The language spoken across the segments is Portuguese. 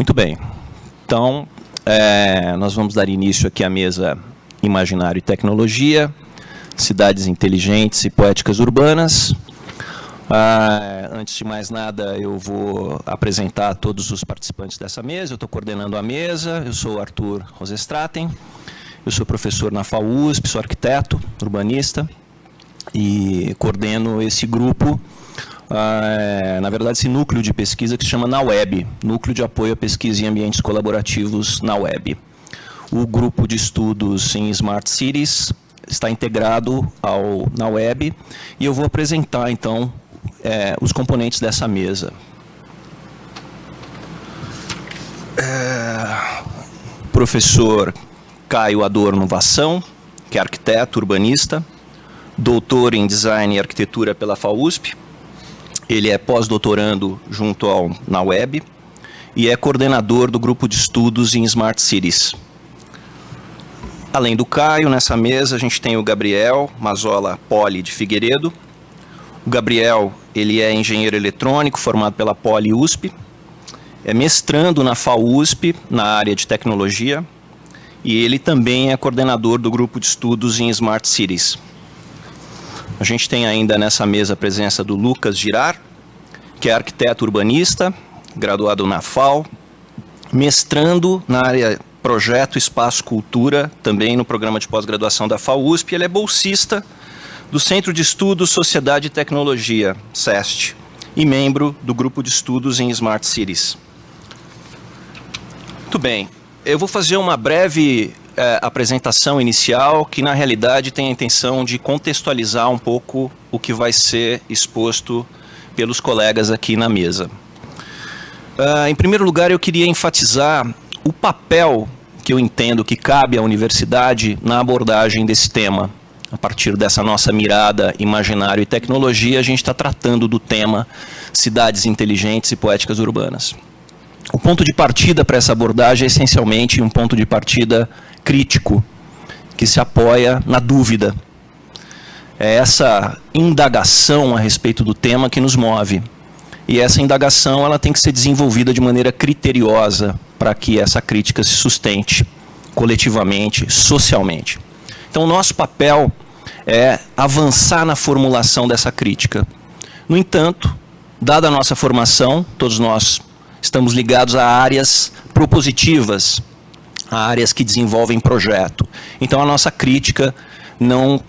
Muito bem. Então, nós vamos dar início aqui à mesa Imaginário e Tecnologia, Cidades Inteligentes e Poéticas Urbanas. Antes de mais nada, eu vou apresentar todos os participantes dessa mesa. Eu estou coordenando a mesa, eu sou o Arthur Rosestraten, eu sou professor na FAUSP, sou arquiteto, urbanista, e coordeno esse grupo, na verdade, esse núcleo de pesquisa que se chama NAWeb, Núcleo de Apoio à Pesquisa em Ambientes Colaborativos NAWeb. O grupo de estudos em Smart Cities está integrado ao NAWeb e eu vou apresentar, então, os componentes dessa mesa. Professor Caio Adorno Vassão, que é arquiteto, urbanista, doutor em Design e Arquitetura pela FAUSP. Ele é pós-doutorando junto ao NAWeb e é coordenador do grupo de estudos em Smart Cities. Além do Caio, nessa mesa a gente tem o Gabriel Mazzola Poli de Figueiredo. O Gabriel, ele é engenheiro eletrônico, formado pela Poli USP, é mestrando na FAUSP, na área de tecnologia, e ele também é coordenador do grupo de estudos em Smart Cities. A gente tem ainda nessa mesa a presença do Lucas Girard, que é arquiteto urbanista, graduado na FAU, mestrando na área Projeto Espaço Cultura, também no programa de pós-graduação da FAUSP. Ele é bolsista do Centro de Estudos Sociedade e Tecnologia, CEST, e membro do grupo de estudos em Smart Cities. Muito bem, eu vou fazer uma breve apresentação inicial, que na realidade tem a intenção de contextualizar um pouco o que vai ser exposto pelos colegas aqui na mesa. Em primeiro lugar, eu queria enfatizar o papel que eu entendo que cabe à universidade na abordagem desse tema. A partir dessa nossa mirada Imaginário e Tecnologia, a gente está tratando do tema Cidades Inteligentes e Poéticas Urbanas. O ponto de partida para essa abordagem é essencialmente um ponto de partida crítico, que se apoia na dúvida. É essa indagação a respeito do tema que nos move. E essa indagação ela tem que ser desenvolvida de maneira criteriosa para que essa crítica se sustente coletivamente, socialmente. Então, o nosso papel é avançar na formulação dessa crítica. No entanto, dada a nossa formação, todos nós estamos ligados a áreas propositivas, a áreas que desenvolvem projeto. Então, a nossa crítica não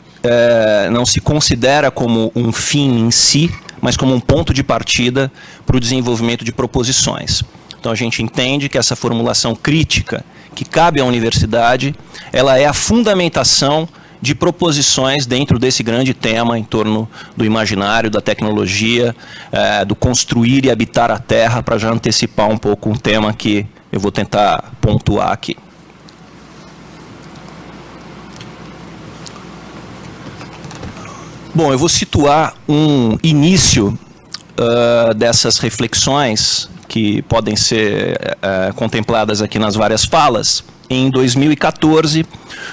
se considera como um fim em si, mas como um ponto de partida para o desenvolvimento de proposições. Então, a gente entende que essa formulação crítica que cabe à universidade, ela é a fundamentação de proposições dentro desse grande tema em torno do imaginário, da tecnologia, do construir e habitar a Terra, para já antecipar um pouco um tema que eu vou tentar pontuar aqui. Bom, eu vou situar um início dessas reflexões que podem ser contempladas aqui nas várias falas, em 2014,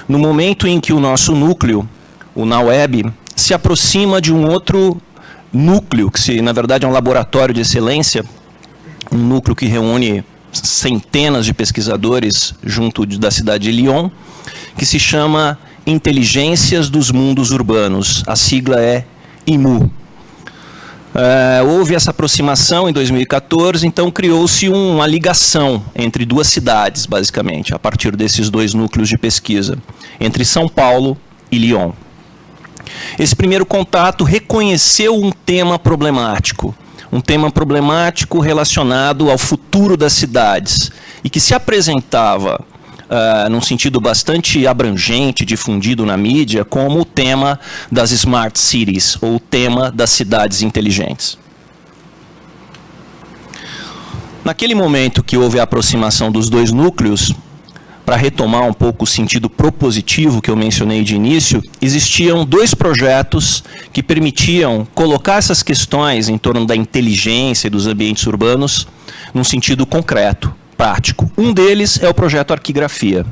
no momento em que o nosso núcleo, o NAWeb, se aproxima de um outro núcleo, que na verdade é um laboratório de excelência, um núcleo que reúne centenas de pesquisadores junto da cidade de Lyon, que se chama Inteligências dos Mundos Urbanos. A sigla é IMU. Houve essa aproximação em 2014, então criou-se uma ligação entre duas cidades, basicamente, a partir desses dois núcleos de pesquisa, entre São Paulo e Lyon. Esse primeiro contato reconheceu um tema problemático relacionado ao futuro das cidades, e que se apresentava num sentido bastante abrangente, difundido na mídia, como o tema das Smart Cities, ou o tema das cidades inteligentes. Naquele momento que houve a aproximação dos dois núcleos, para retomar um pouco o sentido propositivo que eu mencionei de início, existiam dois projetos que permitiam colocar essas questões em torno da inteligência e dos ambientes urbanos num sentido concreto, prático. Um deles é o projeto Arquigrafia.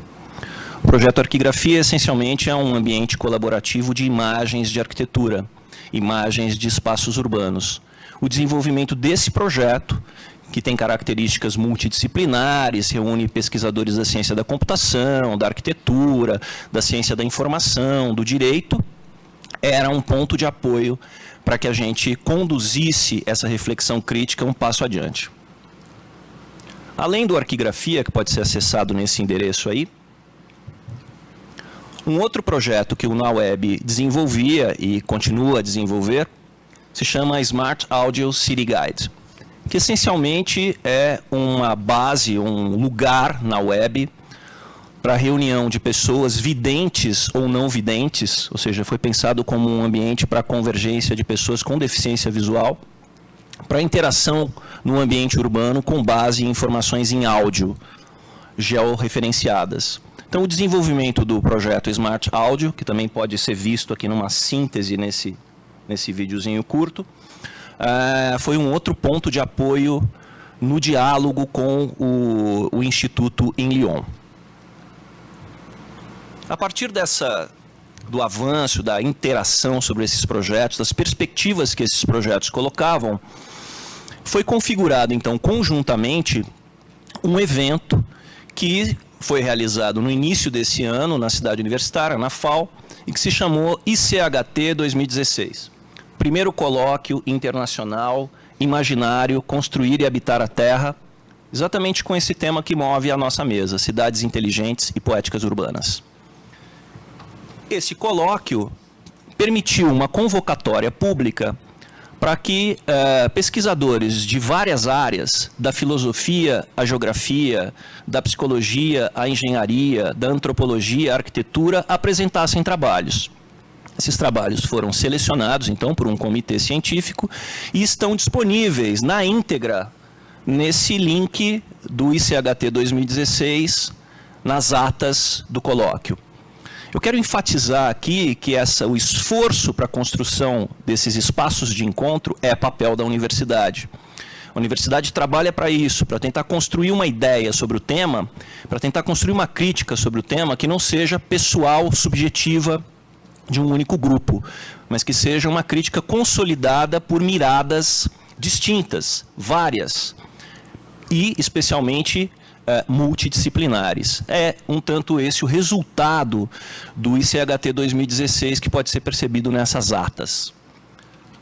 O projeto Arquigrafia, essencialmente, é um ambiente colaborativo de imagens de arquitetura, imagens de espaços urbanos. O desenvolvimento desse projeto que tem características multidisciplinares, reúne pesquisadores da ciência da computação, da arquitetura, da ciência da informação, do direito, era um ponto de apoio para que a gente conduzisse essa reflexão crítica um passo adiante. Além do Arquigrafia, que pode ser acessado nesse endereço aí, um outro projeto que o NaWeb desenvolvia e continua a desenvolver se chama Smart Audio City Guide, que essencialmente é uma base, um lugar na web para reunião de pessoas videntes ou não videntes, ou seja, foi pensado como um ambiente para a convergência de pessoas com deficiência visual, para interação no ambiente urbano com base em informações em áudio, georreferenciadas. Então, o desenvolvimento do projeto Smart Audio, que também pode ser visto aqui numa síntese nesse videozinho curto, foi um outro ponto de apoio no diálogo com o Instituto em Lyon. A partir do avanço, da interação sobre esses projetos, das perspectivas que esses projetos colocavam, foi configurado, então, conjuntamente, um evento que foi realizado no início desse ano, na cidade universitária, na FAU, e que se chamou ICHT 2016. Primeiro colóquio internacional, imaginário, construir e habitar a Terra, exatamente com esse tema que move a nossa mesa, cidades inteligentes e poéticas urbanas. Esse colóquio permitiu uma convocatória pública para que pesquisadores de várias áreas, da filosofia à geografia, da psicologia à engenharia, da antropologia à arquitetura, apresentassem trabalhos. Esses trabalhos foram selecionados, então, por um comitê científico e estão disponíveis na íntegra nesse link do ICHT 2016, nas atas do colóquio. Eu quero enfatizar aqui que o esforço para a construção desses espaços de encontro é papel da universidade. A universidade trabalha para isso, para tentar construir uma ideia sobre o tema, para tentar construir uma crítica sobre o tema que não seja pessoal, subjetiva, de um único grupo, mas que seja uma crítica consolidada por miradas distintas, várias, e especialmente multidisciplinares. É um tanto esse o resultado do ICHT 2016 que pode ser percebido nessas atas.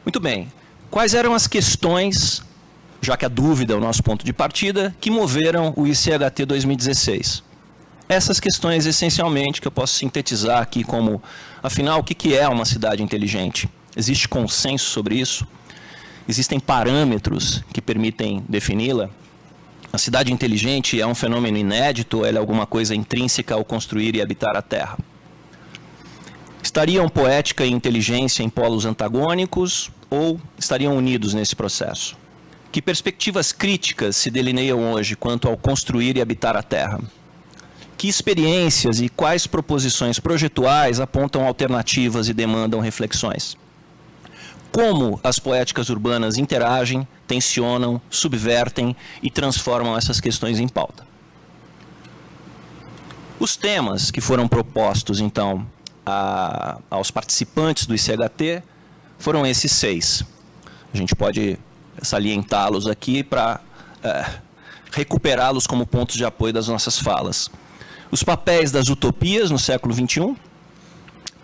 Muito bem. Quais eram as questões, já que a dúvida é o nosso ponto de partida, que moveram o ICHT 2016? Essas questões, essencialmente, que eu posso sintetizar aqui como, afinal, o que é uma cidade inteligente? Existe consenso sobre isso? Existem parâmetros que permitem defini-la? A cidade inteligente é um fenômeno inédito ou ela é alguma coisa intrínseca ao construir e habitar a Terra? Estariam poética e inteligência em polos antagônicos ou estariam unidos nesse processo? Que perspectivas críticas se delineiam hoje quanto ao construir e habitar a Terra? Que experiências e quais proposições projetuais apontam alternativas e demandam reflexões? Como as poéticas urbanas interagem, tensionam, subvertem e transformam essas questões em pauta? Os temas que foram propostos, então, aos participantes do ICHT foram esses 6. A gente pode salientá-los aqui para recuperá-los como pontos de apoio das nossas falas. Os papéis das utopias no século XXI,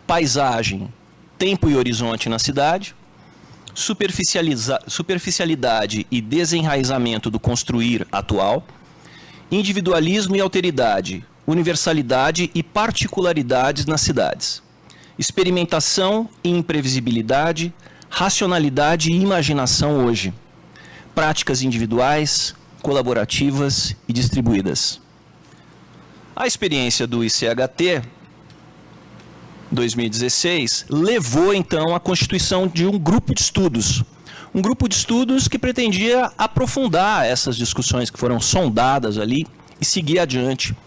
paisagem, tempo e horizonte na cidade, superficialidade e desenraizamento do construir atual, individualismo e alteridade, universalidade e particularidades nas cidades, experimentação e imprevisibilidade, racionalidade e imaginação hoje, práticas individuais, colaborativas e distribuídas. A experiência do ICHT 2016 levou, então, à constituição de um grupo de estudos. Um grupo de estudos que pretendia aprofundar essas discussões que foram sondadas ali e seguir adiante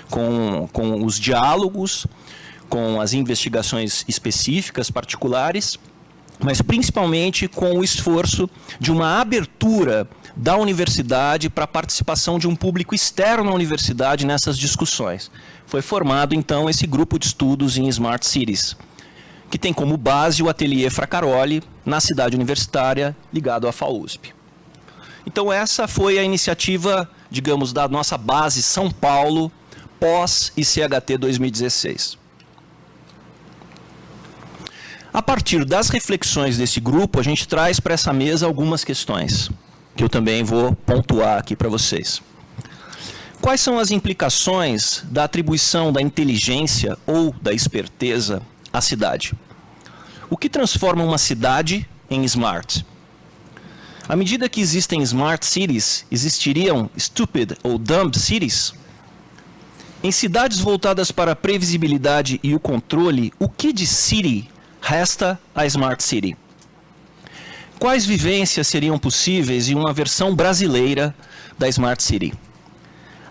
com os diálogos, com as investigações específicas, particulares, mas principalmente com o esforço de uma abertura da universidade para a participação de um público externo à universidade nessas discussões. Foi formado, então, esse grupo de estudos em Smart Cities, que tem como base o ateliê Fracaroli, na cidade universitária, ligado à FAUSP. Então essa foi a iniciativa, digamos, da nossa base São Paulo, pós-ICHT 2016. A partir das reflexões desse grupo, a gente traz para essa mesa algumas questões, que eu também vou pontuar aqui para vocês. Quais são as implicações da atribuição da inteligência ou da esperteza à cidade? O que transforma uma cidade em smart? À medida que existem smart cities, existiriam stupid ou dumb cities? Em cidades voltadas para a previsibilidade e o controle, o que de city resta a smart city? Quais vivências seriam possíveis em uma versão brasileira da smart city?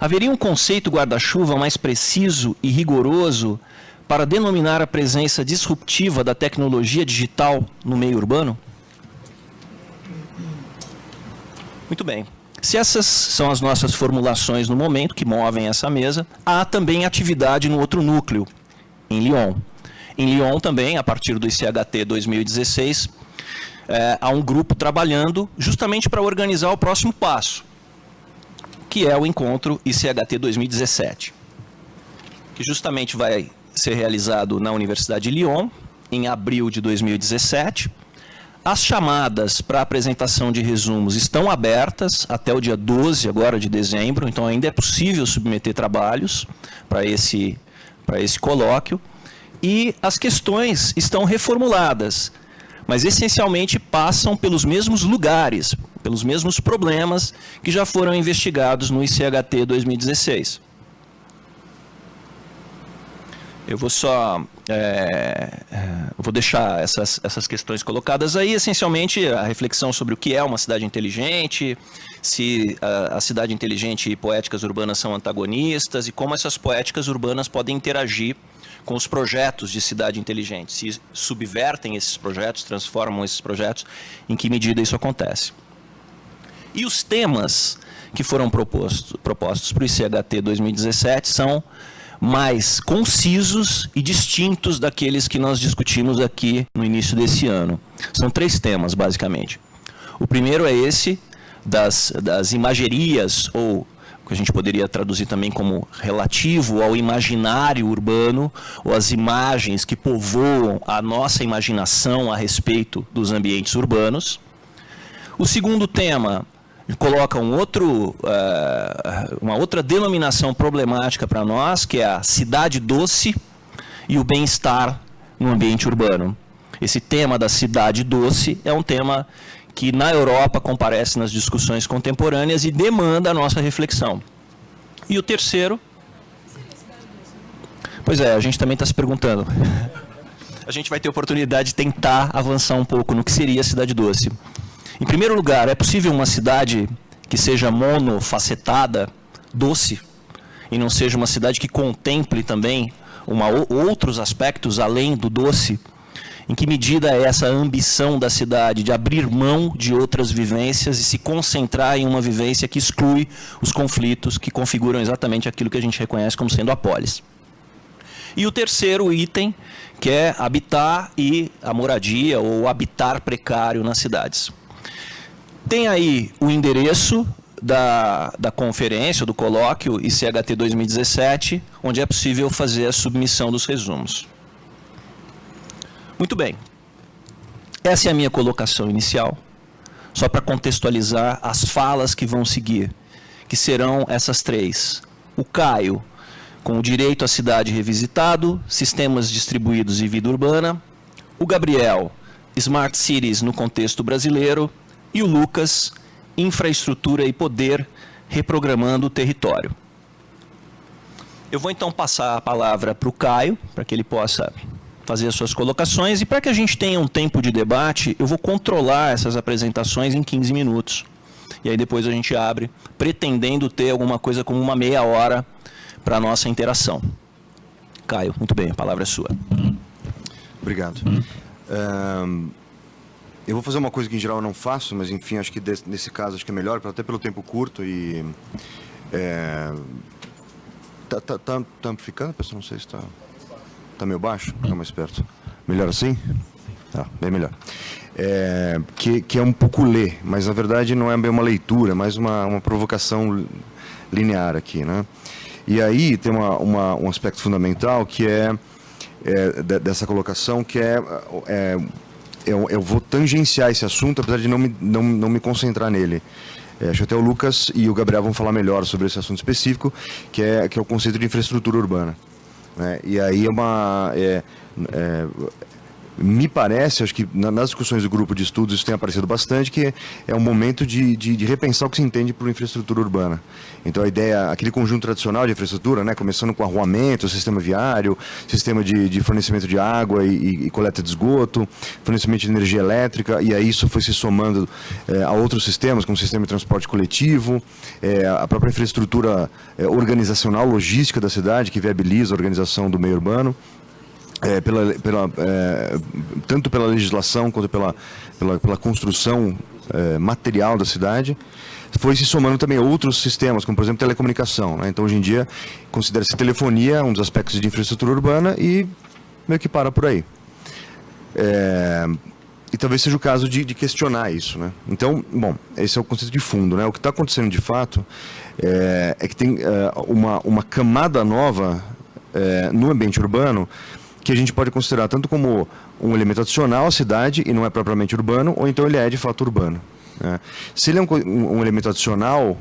Haveria um conceito guarda-chuva mais preciso e rigoroso para denominar a presença disruptiva da tecnologia digital no meio urbano? Muito bem. Se essas são as nossas formulações no momento que movem essa mesa, há também atividade no outro núcleo, em Lyon. Em Lyon também, a partir do ICHT 2016, há um grupo trabalhando justamente para organizar o próximo passo, que é o encontro ICHT 2017, que justamente vai ser realizado na Universidade de Lyon, em abril de 2017. As chamadas para apresentação de resumos estão abertas até o dia 12 agora de dezembro, então ainda é possível submeter trabalhos para esse colóquio. E as questões estão reformuladas, mas essencialmente passam pelos mesmos lugares, pelos mesmos problemas que já foram investigados no ICHT 2016. Eu vou só vou deixar essas questões colocadas aí, essencialmente a reflexão sobre o que é uma cidade inteligente, se a cidade inteligente e poéticas urbanas são antagonistas e como essas poéticas urbanas podem interagir com os projetos de cidade inteligente, se subvertem esses projetos, transformam esses projetos, em que medida isso acontece. E os temas que foram propostos para o ICHT 2017 são mais concisos e distintos daqueles que nós discutimos aqui no início desse ano. São 3 temas, basicamente. O primeiro é esse das imagerias, ou que a gente poderia traduzir também como relativo ao imaginário urbano, ou as imagens que povoam a nossa imaginação a respeito dos ambientes urbanos. O segundo tema coloca uma outra denominação problemática para nós, que é a cidade doce e o bem-estar no ambiente urbano. Esse tema da cidade doce é um tema que na Europa comparece nas discussões contemporâneas e demanda a nossa reflexão. E o terceiro... Pois é, a gente também está se perguntando. A gente vai ter oportunidade de tentar avançar um pouco no que seria a cidade doce. Em primeiro lugar, é possível uma cidade que seja monofacetada, doce, e não seja uma cidade que contemple também outros aspectos além do doce? Em que medida é essa ambição da cidade de abrir mão de outras vivências e se concentrar em uma vivência que exclui os conflitos que configuram exatamente aquilo que a gente reconhece como sendo a polis? E o terceiro item, que é habitar e a moradia, ou habitar precário nas cidades. Tem aí o endereço da conferência, do colóquio ICHT 2017, onde é possível fazer a submissão dos resumos. Muito bem. Essa é a minha colocação inicial, só para contextualizar as falas que vão seguir, que serão essas 3. O Caio, com o direito à cidade revisitado, sistemas distribuídos e vida urbana. O Gabriel, Smart Cities no contexto brasileiro. E o Lucas, infraestrutura e poder, reprogramando o território. Eu vou então passar a palavra para o Caio, para que ele possa fazer as suas colocações. E para que a gente tenha um tempo de debate, eu vou controlar essas apresentações em 15 minutos. E aí depois a gente abre, pretendendo ter alguma coisa como uma meia hora para a nossa interação. Caio, muito bem, a palavra é sua. Obrigado. Eu vou fazer uma coisa que em geral eu não faço, mas enfim, acho que nesse caso acho que é melhor, até pelo tempo curto e... Tá amplificando, pessoal? Não sei se tá meio baixo, fica mais perto. Melhor assim? Bem melhor. Que é um pouco ler, mas na verdade não é bem uma leitura, é mais uma provocação linear aqui, né? E aí tem um aspecto fundamental que dessa colocação, que eu vou tangenciar esse assunto, apesar de não me concentrar nele. Acho que até o Lucas e o Gabriel vão falar melhor sobre esse assunto específico, que é o conceito de infraestrutura urbana, né? E aí me parece, acho que nas discussões do grupo de estudos isso tem aparecido bastante, que é um momento de repensar o que se entende por infraestrutura urbana. Então a ideia, aquele conjunto tradicional de infraestrutura, né, começando com arruamento, sistema viário, sistema de fornecimento de água e coleta de esgoto, fornecimento de energia elétrica, e aí isso foi se somando a outros sistemas, como o sistema de transporte coletivo, a própria infraestrutura organizacional, logística da cidade, que viabiliza a organização do meio urbano. Tanto pela legislação quanto pela construção material da cidade, foi se somando também outros sistemas, como por exemplo telecomunicação, né? Então hoje em dia considera-se telefonia um dos aspectos de infraestrutura urbana e meio que para por aí. E talvez seja o caso de questionar isso, né? Então, bom, esse é o conceito de fundo, né? O que está acontecendo de fato é que tem uma camada nova no ambiente urbano, que a gente pode considerar tanto como um elemento adicional à cidade e não é propriamente urbano, ou então ele é de fato urbano, né? Se ele é um elemento adicional,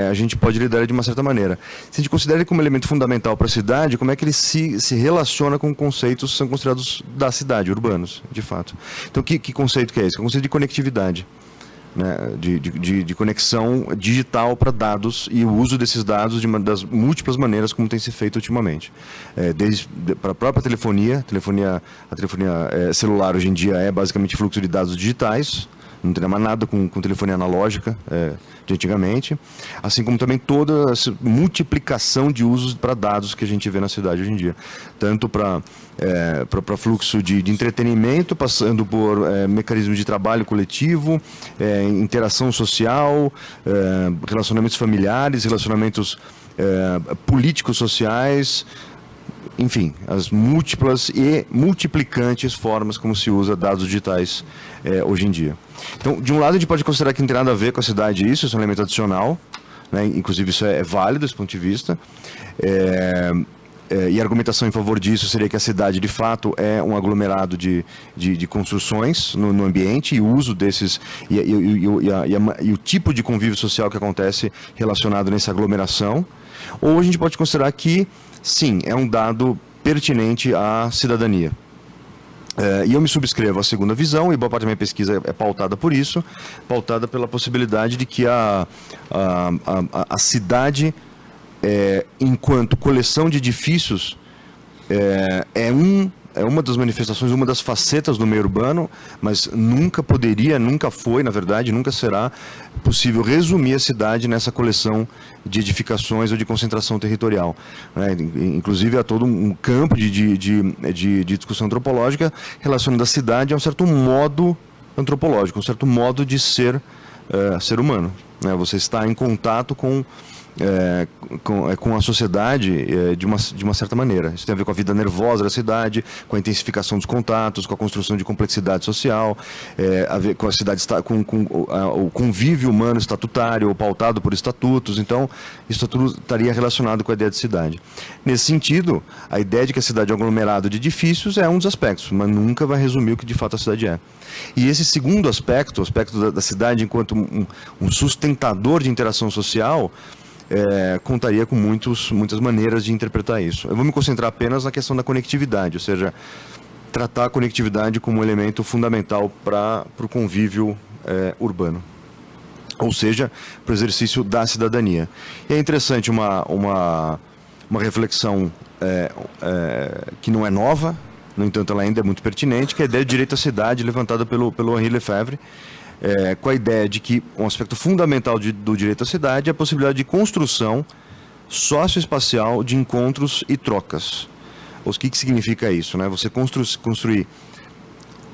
a gente pode lidar de uma certa maneira. Se a gente considera ele como elemento fundamental para a cidade, como é que ele se relaciona com conceitos que são considerados da cidade, urbanos, de fato. Então, que conceito que é esse? É o conceito de conectividade, né, de conexão digital para dados e o uso desses dados de uma das múltiplas maneiras como tem se feito ultimamente. Desde para a própria telefonia, a telefonia celular hoje em dia é basicamente fluxo de dados digitais, não tem mais nada com telefonia analógica de antigamente, assim como também toda essa multiplicação de usos para dados que a gente vê na cidade hoje em dia, tanto para fluxo de entretenimento, passando por mecanismos de trabalho coletivo, interação social, relacionamentos familiares, relacionamentos políticos sociais, enfim, as múltiplas e multiplicantes formas como se usa dados digitais hoje em dia. Então, de um lado, a gente pode considerar que não tem nada a ver com a cidade isso é um elemento adicional, né? Inclusive isso é válido desse ponto de vista. E a argumentação em favor disso seria que a cidade, de fato, é um aglomerado de construções no ambiente e o uso desses e o tipo de convívio social que acontece relacionado nessa aglomeração. Ou a gente pode considerar que, sim, é um dado pertinente à cidadania. E eu me subscrevo à segunda visão, e boa parte da minha pesquisa é pautada por isso, pautada pela possibilidade de que a cidade, enquanto coleção de edifícios, é uma das manifestações, uma das facetas do meio urbano, mas nunca foi, na verdade, nunca será possível resumir a cidade nessa coleção de edificações ou de concentração territorial, né? Inclusive há todo um campo de discussão antropológica relacionando a cidade a um certo modo antropológico, um certo modo de ser humano, né? Você está em contato com a sociedade de uma certa maneira. Isso tem a ver com a vida nervosa da cidade, com a intensificação dos contatos, com a construção de complexidade social, a ver com a cidade, com o convívio humano estatutário, ou pautado por estatutos. Então, isso tudo estaria relacionado com a ideia de cidade. Nesse sentido, a ideia de que a cidade é um aglomerado de edifícios é um dos aspectos, mas nunca vai resumir o que de fato a cidade é. E esse segundo aspecto, o aspecto da cidade enquanto um sustentador de interação social, contaria com muitas maneiras de interpretar isso. Eu vou me concentrar apenas na questão da conectividade, ou seja, tratar a conectividade como um elemento fundamental para o convívio urbano, ou seja, para o exercício da cidadania. E é interessante uma reflexão que não é nova, no entanto ela ainda é muito pertinente, que é a ideia de direito à cidade levantada pelo Henri Lefebvre, com a ideia de que um aspecto fundamental do direito à cidade é a possibilidade de construção socioespacial de encontros e trocas. O que significa isso, né? Você construir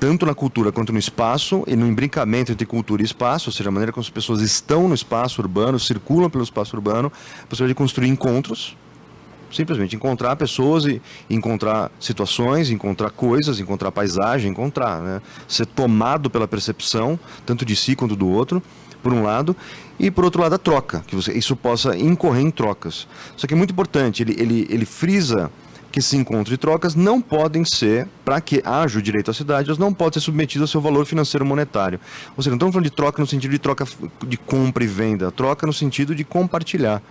tanto na cultura quanto no espaço e no imbricamento entre cultura e espaço, ou seja, a maneira como as pessoas estão no espaço urbano, circulam pelo espaço urbano, a possibilidade de construir encontros, Simplesmente encontrar pessoas e encontrar situações, encontrar coisas, encontrar paisagem, encontrar, né? Ser tomado pela percepção, tanto de si quanto do outro, por um lado, e por outro lado a troca, que isso possa incorrer em trocas. Só que é muito importante, ele frisa que esses encontros e trocas não podem ser, para que haja o direito à cidade, elas não podem ser submetidas ao seu valor financeiro monetário. Ou seja, não estamos falando de troca no sentido de troca de compra e venda, troca no sentido de compartilhar.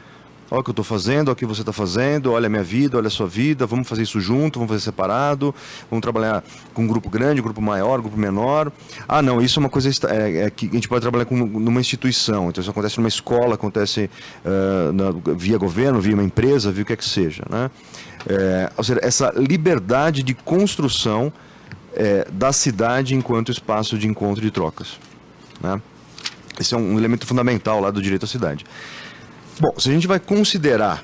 Olha o que eu estou fazendo, olha o que você está fazendo, olha a minha vida, olha a sua vida, vamos fazer isso junto, vamos fazer separado, vamos trabalhar com um grupo grande, um grupo maior, um grupo menor. Ah, não, isso é uma coisa que a gente pode trabalhar numa instituição, então isso acontece numa escola, acontece via governo, via uma empresa, via o que é que seja, né? Ou seja, essa liberdade de construção da cidade enquanto espaço de encontro e de trocas, né? Esse é um elemento fundamental lá do direito à cidade. Bom, se a gente vai considerar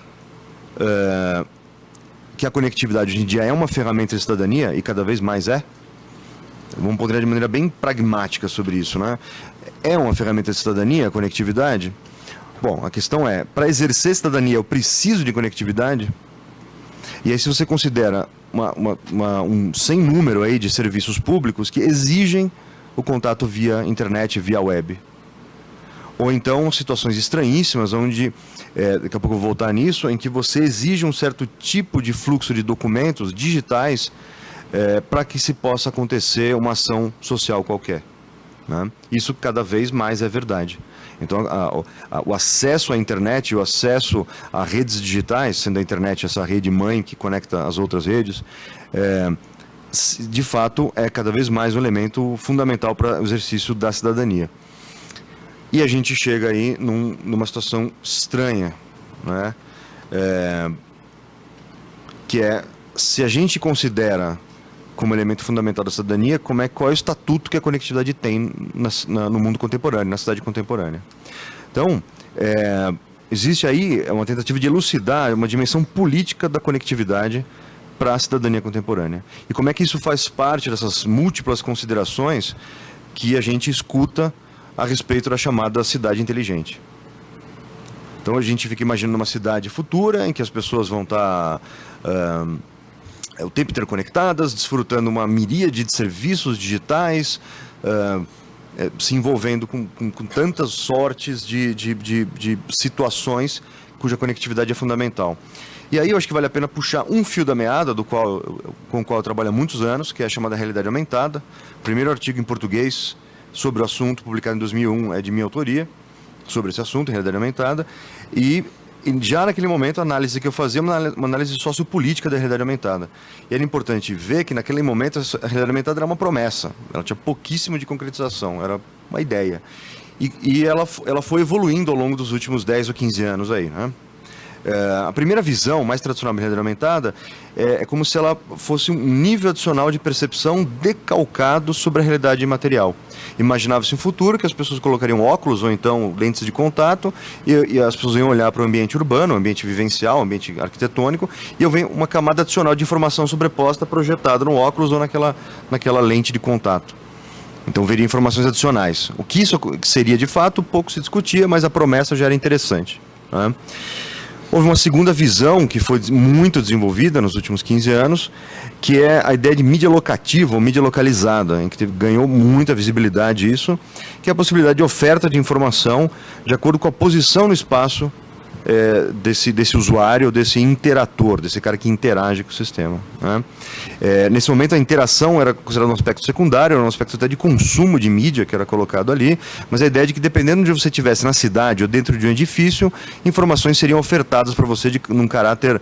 que a conectividade hoje em dia é uma ferramenta de cidadania, e cada vez mais vamos ponderar de maneira bem pragmática sobre isso, né? É uma ferramenta de cidadania a conectividade? Bom, a questão é, para exercer cidadania eu preciso de conectividade? E aí se você considera um sem número aí de serviços públicos que exigem o contato via internet, via web. Ou então situações estranhíssimas, onde, daqui a pouco eu vou voltar nisso, em que você exige um certo tipo de fluxo de documentos digitais para que se possa acontecer uma ação social qualquer, né? Isso cada vez mais é verdade. Então, o acesso à internet, o acesso a redes digitais, sendo a internet essa rede mãe que conecta as outras redes, de fato é cada vez mais um elemento fundamental para o exercício da cidadania. E a gente chega aí numa situação estranha, né? Que se a gente considera como elemento fundamental da cidadania, qual é o estatuto que a conectividade tem no mundo contemporâneo, na cidade contemporânea. Então, existe aí uma tentativa de elucidar uma dimensão política da conectividade para a cidadania contemporânea. E como é que isso faz parte dessas múltiplas considerações que a gente escuta a respeito da chamada cidade inteligente. Então a gente fica imaginando uma cidade futura em que as pessoas vão estar o tempo inteiro conectadas, desfrutando uma miríade de serviços digitais, se envolvendo com tantas sortes de situações cuja conectividade é fundamental. E aí eu acho que vale a pena puxar um fio da meada com o qual eu trabalho há muitos anos, que é a chamada realidade aumentada. O primeiro artigo em português sobre o assunto, publicado em 2001, é de minha autoria, sobre esse assunto, realidade aumentada, e já naquele momento a análise que eu fazia uma análise sociopolítica da realidade aumentada. E era importante ver que naquele momento a realidade aumentada era uma promessa, ela tinha pouquíssimo de concretização, era uma ideia. E ela foi evoluindo ao longo dos últimos 10 ou 15 anos aí, né? A primeira visão, mais tradicional da realidade aumentada, é como se ela fosse um nível adicional de percepção decalcado sobre a realidade imaterial. Imaginava-se um futuro que as pessoas colocariam óculos ou então lentes de contato e as pessoas iam olhar para o ambiente urbano, o ambiente vivencial, o ambiente arquitetônico, e eu venho uma camada adicional de informação sobreposta projetada no óculos ou naquela lente de contato. Então veria informações adicionais. O que isso seria de fato, pouco se discutia, mas a promessa já era interessante, né? Houve uma segunda visão que foi muito desenvolvida nos últimos 15 anos, que é a ideia de mídia locativa ou mídia localizada, em que ganhou muita visibilidade isso, que é a possibilidade de oferta de informação de acordo com a posição no espaço desse usuário, desse interator, desse cara que interage com o sistema, né? Nesse momento a interação era considerada um aspecto secundário, era um aspecto até de consumo de mídia que era colocado ali, mas a ideia de que dependendo de onde você estivesse na cidade ou dentro de um edifício, informações seriam ofertadas para você num caráter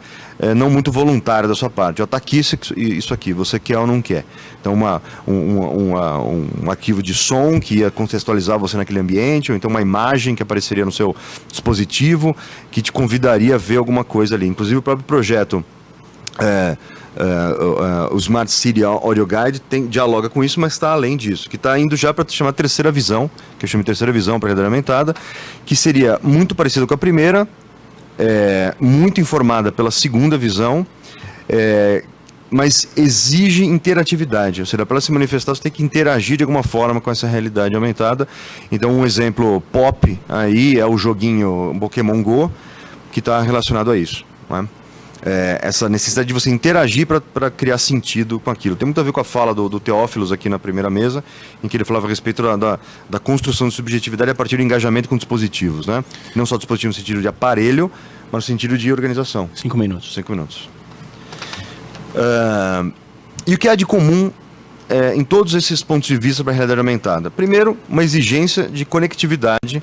não muito voluntário da sua parte. Está aqui isso aqui, você quer ou não quer. Então um arquivo de som que ia contextualizar você naquele ambiente, ou então uma imagem que apareceria no seu dispositivo, que te convidaria a ver alguma coisa ali. Inclusive o próprio projeto, o Smart City Audio Guide dialoga com isso, mas está além disso, que está indo já para chamar terceira visão, que eu chamo de terceira visão para a realidade aumentada, que seria muito parecido com a primeira, muito informada pela segunda visão, mas exige interatividade, ou seja, para ela se manifestar você tem que interagir de alguma forma com essa realidade aumentada. Então um exemplo pop aí é o joguinho Pokémon Go, que está relacionado a isso, né? essa necessidade de você interagir para criar sentido com aquilo. Tem muito a ver com a fala do Teófilos aqui na primeira mesa, em que ele falava a respeito da construção de subjetividade a partir do engajamento com dispositivos, né? Não só dispositivo no sentido de aparelho, mas no sentido de organização. 5 minutos. 5 minutos. E o que há de comum em todos esses pontos de vista para a realidade aumentada? Primeiro, uma exigência de conectividade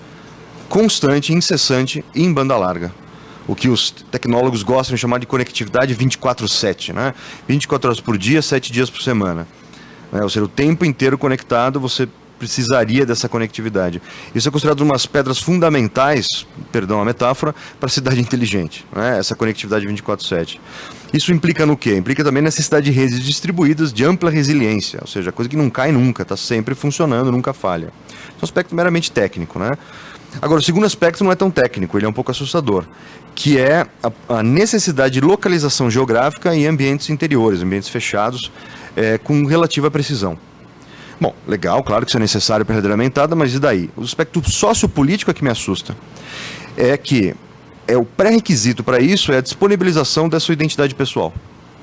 constante, incessante e em banda larga. O que os tecnólogos gostam de chamar de conectividade 24/7, né? 24 horas por dia, 7 dias por semana. Ou seja, o tempo inteiro conectado, você precisaria dessa conectividade. Isso é considerado umas pedras fundamentais, perdão a metáfora, para a cidade inteligente, né? Essa conectividade 24/7. Isso implica no quê? Implica também a necessidade de redes distribuídas de ampla resiliência, ou seja, coisa que não cai nunca, está sempre funcionando, nunca falha. É um aspecto meramente técnico, né? Agora, o segundo aspecto não é tão técnico, ele é um pouco assustador, que é a necessidade de localização geográfica em ambientes interiores, ambientes fechados, com relativa precisão. Bom, legal, claro que isso é necessário para a realidade aumentada, mas e daí? O aspecto sociopolítico é que me assusta. É que o pré-requisito para isso é a disponibilização da sua identidade pessoal.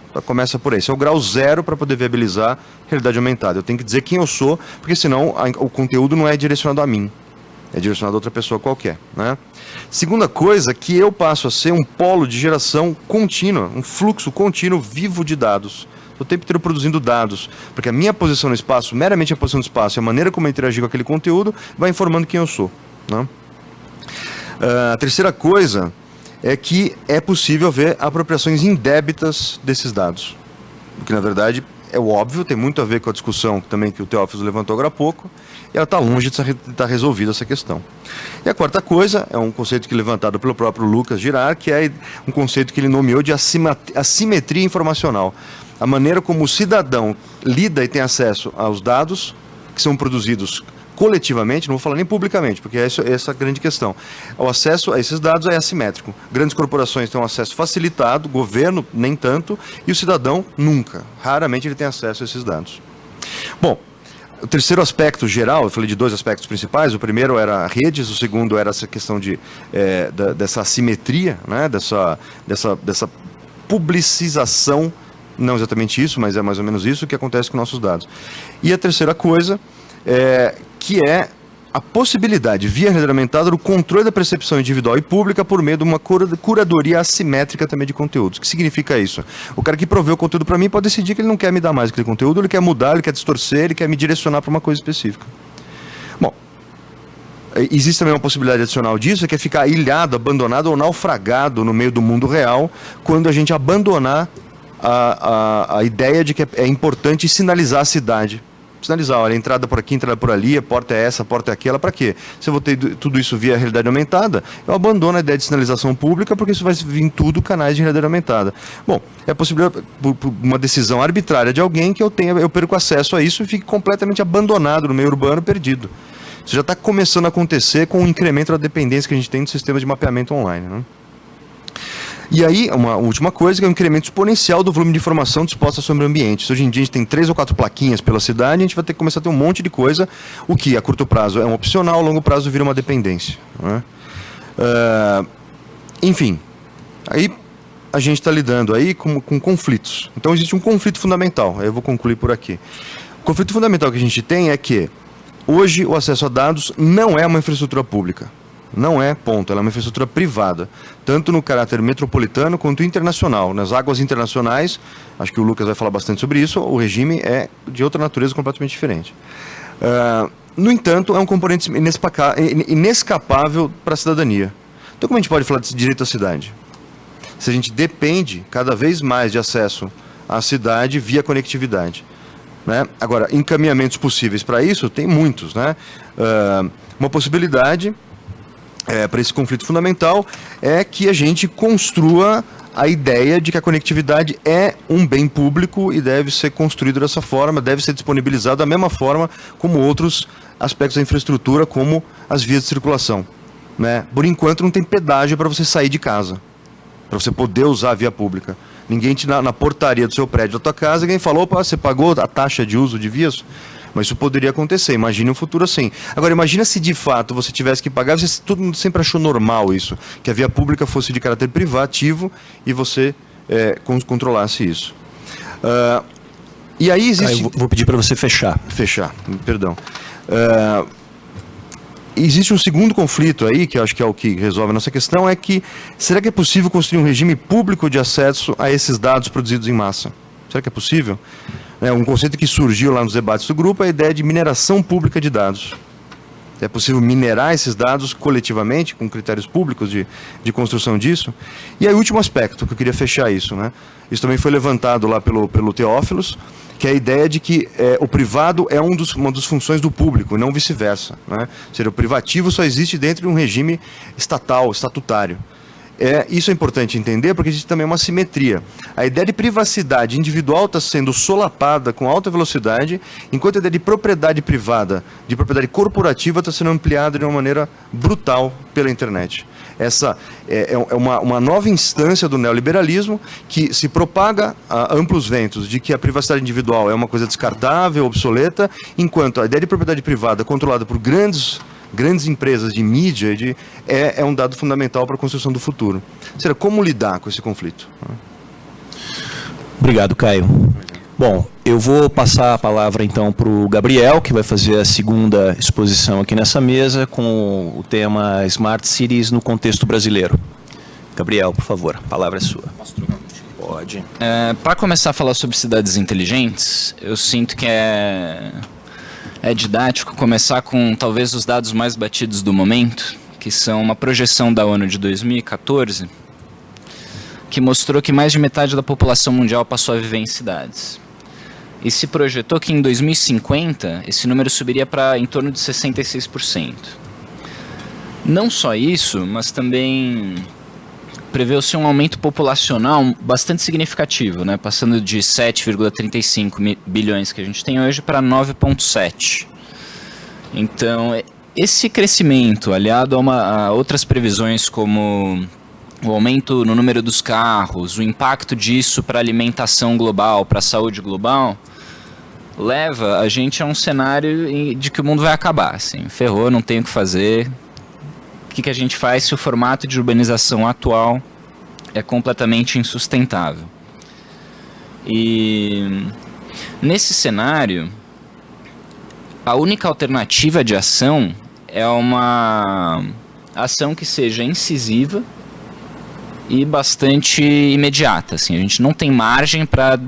Então, começa por aí. Esse é o grau zero para poder viabilizar a realidade aumentada. Eu tenho que dizer quem eu sou, porque senão o conteúdo não é direcionado a mim. É direcionado a outra pessoa qualquer, né? Segunda coisa, que eu passo a ser um polo de geração contínua, um fluxo contínuo vivo de dados. Estou o tempo inteiro produzindo dados, porque a minha posição no espaço, meramente a posição no espaço, e a maneira como eu interagir com aquele conteúdo, vai informando quem eu sou, né? A terceira coisa é que é possível ver apropriações indébitas desses dados, o que na verdade é óbvio, tem muito a ver com a discussão também que o Teófilos levantou agora há pouco, e ela está longe de estar resolvida essa questão. E a quarta coisa é um conceito que é levantado pelo próprio Lucas Girard, que é um conceito que ele nomeou de assimetria informacional. A maneira como o cidadão lida e tem acesso aos dados que são produzidos coletivamente, não vou falar nem publicamente, porque essa é a grande questão. O acesso a esses dados é assimétrico. Grandes corporações têm um acesso facilitado, governo nem tanto, e o cidadão nunca. Raramente ele tem acesso a esses dados. Bom, o terceiro aspecto geral, eu falei de dois aspectos principais, o primeiro era redes, o segundo era essa questão dessa assimetria, né? dessa publicização, não exatamente isso, mas é mais ou menos isso que acontece com nossos dados. E a terceira coisa que é a possibilidade, via realidade aumentada, do controle da percepção individual e pública por meio de uma curadoria assimétrica também de conteúdos. O que significa isso? O cara que proveu o conteúdo para mim pode decidir que ele não quer me dar mais aquele conteúdo, ele quer mudar, ele quer distorcer, ele quer me direcionar para uma coisa específica. Bom, existe também uma possibilidade adicional disso, que é ficar ilhado, abandonado ou naufragado no meio do mundo real, quando a gente abandonar a ideia de que é importante sinalizar a cidade. Sinalizar, olha, entrada por aqui, entrada por ali, a porta é essa, a porta é aquela, para quê? Se eu vou ter tudo isso via realidade aumentada, eu abandono a ideia de sinalização pública, porque isso vai vir em tudo canais de realidade aumentada. Bom, é possível, por uma decisão arbitrária de alguém, que eu perco acesso a isso e fique completamente abandonado no meio urbano, perdido. Isso já está começando a acontecer com o incremento da dependência que a gente tem do sistema de mapeamento online, né? E aí, uma última coisa, que é o incremento exponencial do volume de informação disposta sobre o ambiente. Se hoje em dia a gente tem 3 ou 4 plaquinhas pela cidade, a gente vai ter que começar a ter um monte de coisa, o que a curto prazo é um opcional, a longo prazo vira uma dependência, né? Enfim, aí a gente está lidando aí com conflitos. Então existe um conflito fundamental, eu vou concluir por aqui. O conflito fundamental que a gente tem é que hoje o acesso a dados não é uma infraestrutura pública. Não é, ponto. Ela é uma infraestrutura privada, tanto no caráter metropolitano quanto internacional. Nas águas internacionais, acho que o Lucas vai falar bastante sobre isso, o regime é de outra natureza completamente diferente. No entanto, é um componente inescapável para a cidadania. Então, como a gente pode falar de direito à cidade? Se a gente depende cada vez mais de acesso à cidade via conectividade, né? Agora, encaminhamentos possíveis para isso, tem muitos, né? Uma possibilidade para esse conflito fundamental é que a gente construa a ideia de que a conectividade é um bem público e deve ser construído dessa forma, deve ser disponibilizado da mesma forma como outros aspectos da infraestrutura, como as vias de circulação, né? Por enquanto não tem pedágio para você sair de casa, para você poder usar a via pública. Ninguém na portaria do seu prédio, da tua casa, ninguém falou, opa, você pagou a taxa de uso de vias? Mas isso poderia acontecer, imagine um futuro assim. Agora, imagina se de fato você tivesse que pagar, todo mundo sempre achou normal isso, que a via pública fosse de caráter privativo e você controlasse isso. E aí existe... Eu vou pedir para você fechar. Fechar, perdão. Existe um segundo conflito aí, que eu acho que é o que resolve a nossa questão, é que será que é possível construir um regime público de acesso a esses dados produzidos em massa? Será que é possível? Um conceito que surgiu lá nos debates do grupo é a ideia de mineração pública de dados. É possível minerar esses dados coletivamente, com critérios públicos de construção disso? E aí o último aspecto, que eu queria fechar isso, né? Isso também foi levantado lá pelo Teófilos, que é a ideia de que o privado é uma das funções do público, e não vice-versa, né? Ou seja, o privativo só existe dentro de um regime estatal, estatutário. Isso é importante entender, porque existe também uma simetria. A ideia de privacidade individual está sendo solapada com alta velocidade, enquanto a ideia de propriedade privada, de propriedade corporativa, está sendo ampliada de uma maneira brutal pela internet. Essa é uma nova instância do neoliberalismo que se propaga a amplos ventos de que a privacidade individual é uma coisa descartável, obsoleta, enquanto a ideia de propriedade privada controlada por grandes empresas de mídia é um dado fundamental para a construção do futuro. Será como lidar com esse conflito? Obrigado, Caio. Bom, eu vou passar a palavra então para o Gabriel, que vai fazer a segunda exposição aqui nessa mesa com o tema Smart Cities no contexto brasileiro. Gabriel, por favor, a palavra é sua. Pode. Para começar a falar sobre cidades inteligentes, eu sinto que é didático começar com talvez os dados mais batidos do momento, que são uma projeção da ONU de 2014, que mostrou que mais de metade da população mundial passou a viver em cidades. E se projetou que em 2050 esse número subiria para em torno de 66%. Não só isso, mas também preveu-se um aumento populacional bastante significativo, né? Passando de 7,35 bilhões que a gente tem hoje para 9,7. Então, esse crescimento, aliado a outras previsões como o aumento no número dos carros, o impacto disso para a alimentação global, para a saúde global, leva a gente a um cenário de que o mundo vai acabar. Assim, ferrou, não tem o que fazer. O que a gente faz se o formato de urbanização atual é completamente insustentável? E nesse cenário, a única alternativa de ação é uma ação que seja incisiva e bastante imediata. Assim, a gente não tem margem para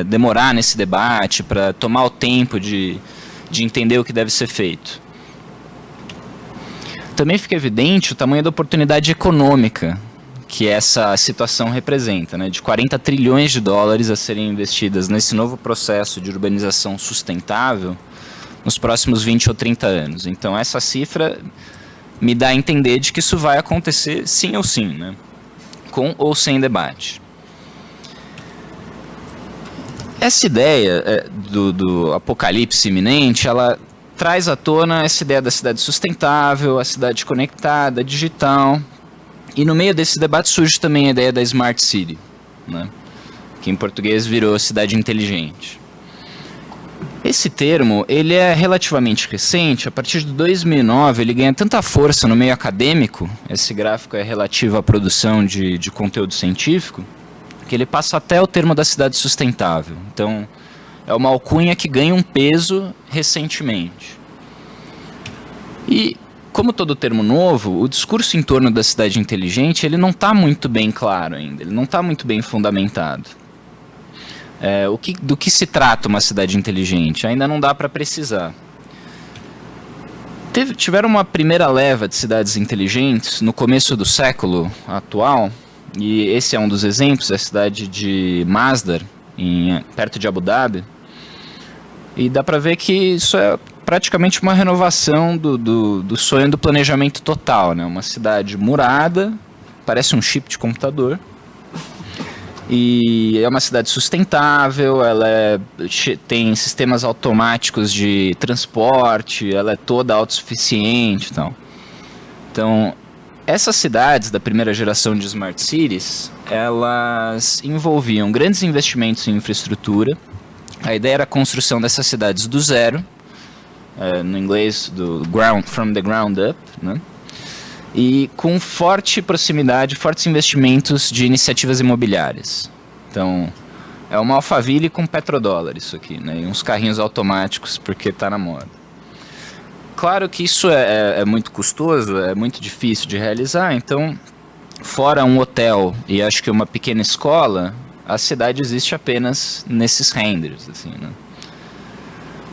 demorar nesse debate, para tomar o tempo de entender o que deve ser feito. Também fica evidente o tamanho da oportunidade econômica que essa situação representa, né? De 40 trilhões de dólares a serem investidas nesse novo processo de urbanização sustentável nos próximos 20 ou 30 anos. Então essa cifra me dá a entender de que isso vai acontecer sim ou sim, né? Com ou sem debate. Essa ideia do apocalipse iminente, ela traz à tona essa ideia da cidade sustentável, a cidade conectada, digital. E no meio desse debate surge também a ideia da Smart City, né? Que em português virou cidade inteligente. Esse termo ele é relativamente recente. A partir de 2009 ele ganha tanta força no meio acadêmico, esse gráfico é relativo à produção de conteúdo científico, que ele passa até o termo da cidade sustentável. Então, é uma alcunha que ganha um peso recentemente. E, como todo termo novo, o discurso em torno da cidade inteligente ele não está muito bem claro ainda, ele não está muito bem fundamentado. Do que se trata uma cidade inteligente? Ainda não dá para precisar. Tiveram uma primeira leva de cidades inteligentes no começo do século atual, e esse é um dos exemplos, a cidade de Masdar, perto de Abu Dhabi. E dá para ver que isso é praticamente uma renovação do sonho do planejamento total, né? Uma cidade murada, parece um chip de computador. E é uma cidade sustentável, ela tem sistemas automáticos de transporte, ela é toda autossuficiente e tal. Então, essas cidades da primeira geração de Smart Cities, elas envolviam grandes investimentos em infraestrutura. A ideia era a construção dessas cidades do zero, no inglês from the ground up, né? E com forte proximidade, fortes investimentos de iniciativas imobiliárias. Então, é uma Alphaville com petrodólar isso aqui, né? E uns carrinhos automáticos porque está na moda. Claro que isso é muito custoso, é muito difícil de realizar, então, fora um hotel e acho que uma pequena escola, a cidade existe apenas nesses renders, assim, né?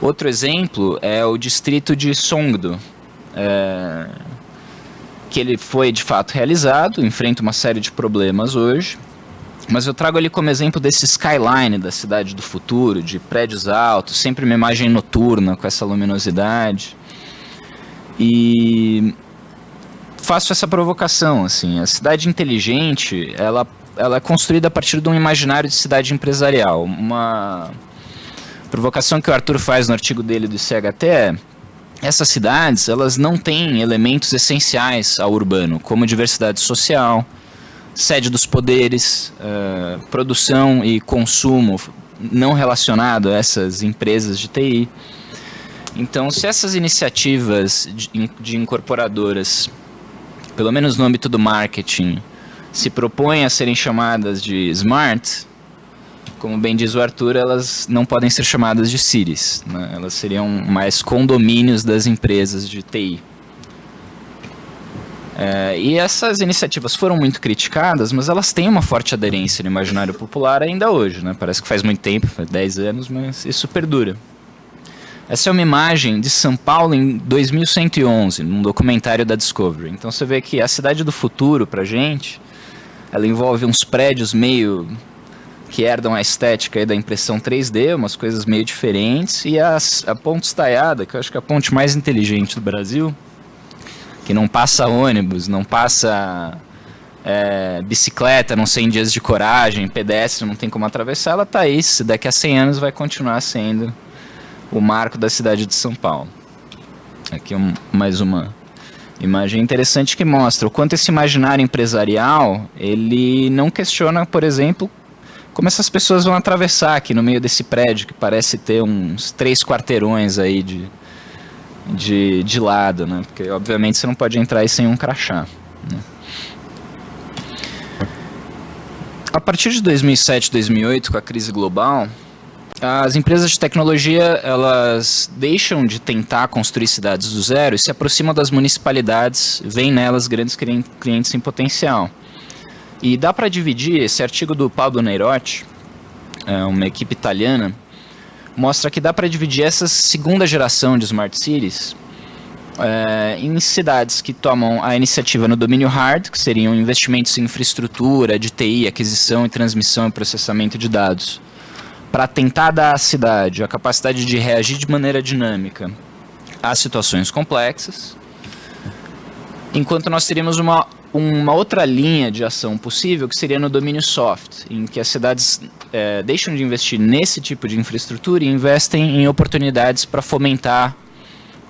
Outro exemplo é o distrito de Songdo, que ele foi de fato realizado, enfrenta uma série de problemas hoje, mas eu trago ali como exemplo desse skyline da cidade do futuro, de prédios altos, sempre uma imagem noturna com essa luminosidade. E faço essa provocação, assim, a cidade inteligente, ela é construída a partir de um imaginário de cidade empresarial. Uma provocação que o Arthur faz no artigo dele do CHT é: essas cidades, elas não têm elementos essenciais ao urbano, como diversidade social, sede dos poderes, produção e consumo não relacionado a essas empresas de TI. Então, se essas iniciativas de incorporadoras, pelo menos no âmbito do marketing, se propõem a serem chamadas de smart, como bem diz o Arthur, elas não podem ser chamadas de cities, né? Elas seriam mais condomínios das empresas de TI. E essas iniciativas foram muito criticadas, mas elas têm uma forte aderência no imaginário popular ainda hoje, né? Parece que faz muito tempo, faz 10 anos, mas isso perdura. Essa é uma imagem de São Paulo em 2111, num documentário da Discovery. Então você vê que a cidade do futuro, pra gente, ela envolve uns prédios meio que herdam a estética aí da impressão 3D, umas coisas meio diferentes, e a ponte estaiada, que eu acho que é a ponte mais inteligente do Brasil, que não passa ônibus, não passa bicicleta, não sei, em dias de coragem, pedestre, não tem como atravessar, ela tá aí, daqui a 100 anos vai continuar sendo o marco da cidade de São Paulo. Aqui mais uma imagem interessante que mostra o quanto esse imaginário empresarial, ele não questiona, por exemplo, como essas pessoas vão atravessar aqui no meio desse prédio, que parece ter uns 3 quarteirões aí de lado, né? Porque, obviamente, você não pode entrar aí sem um crachá, né? A partir de 2007, 2008, com a crise global, as empresas de tecnologia, elas deixam de tentar construir cidades do zero e se aproximam das municipalidades, veem nelas grandes clientes em potencial. E dá para dividir, esse artigo do Pablo Neirotti, uma equipe italiana, mostra que dá para dividir essa segunda geração de Smart Cities em cidades que tomam a iniciativa no domínio hard, que seriam investimentos em infraestrutura, de TI, aquisição e transmissão e processamento de dados, para tentar dar à cidade a capacidade de reagir de maneira dinâmica a situações complexas, enquanto nós teríamos uma outra linha de ação possível, que seria no domínio soft, em que as cidades deixam de investir nesse tipo de infraestrutura e investem em oportunidades para fomentar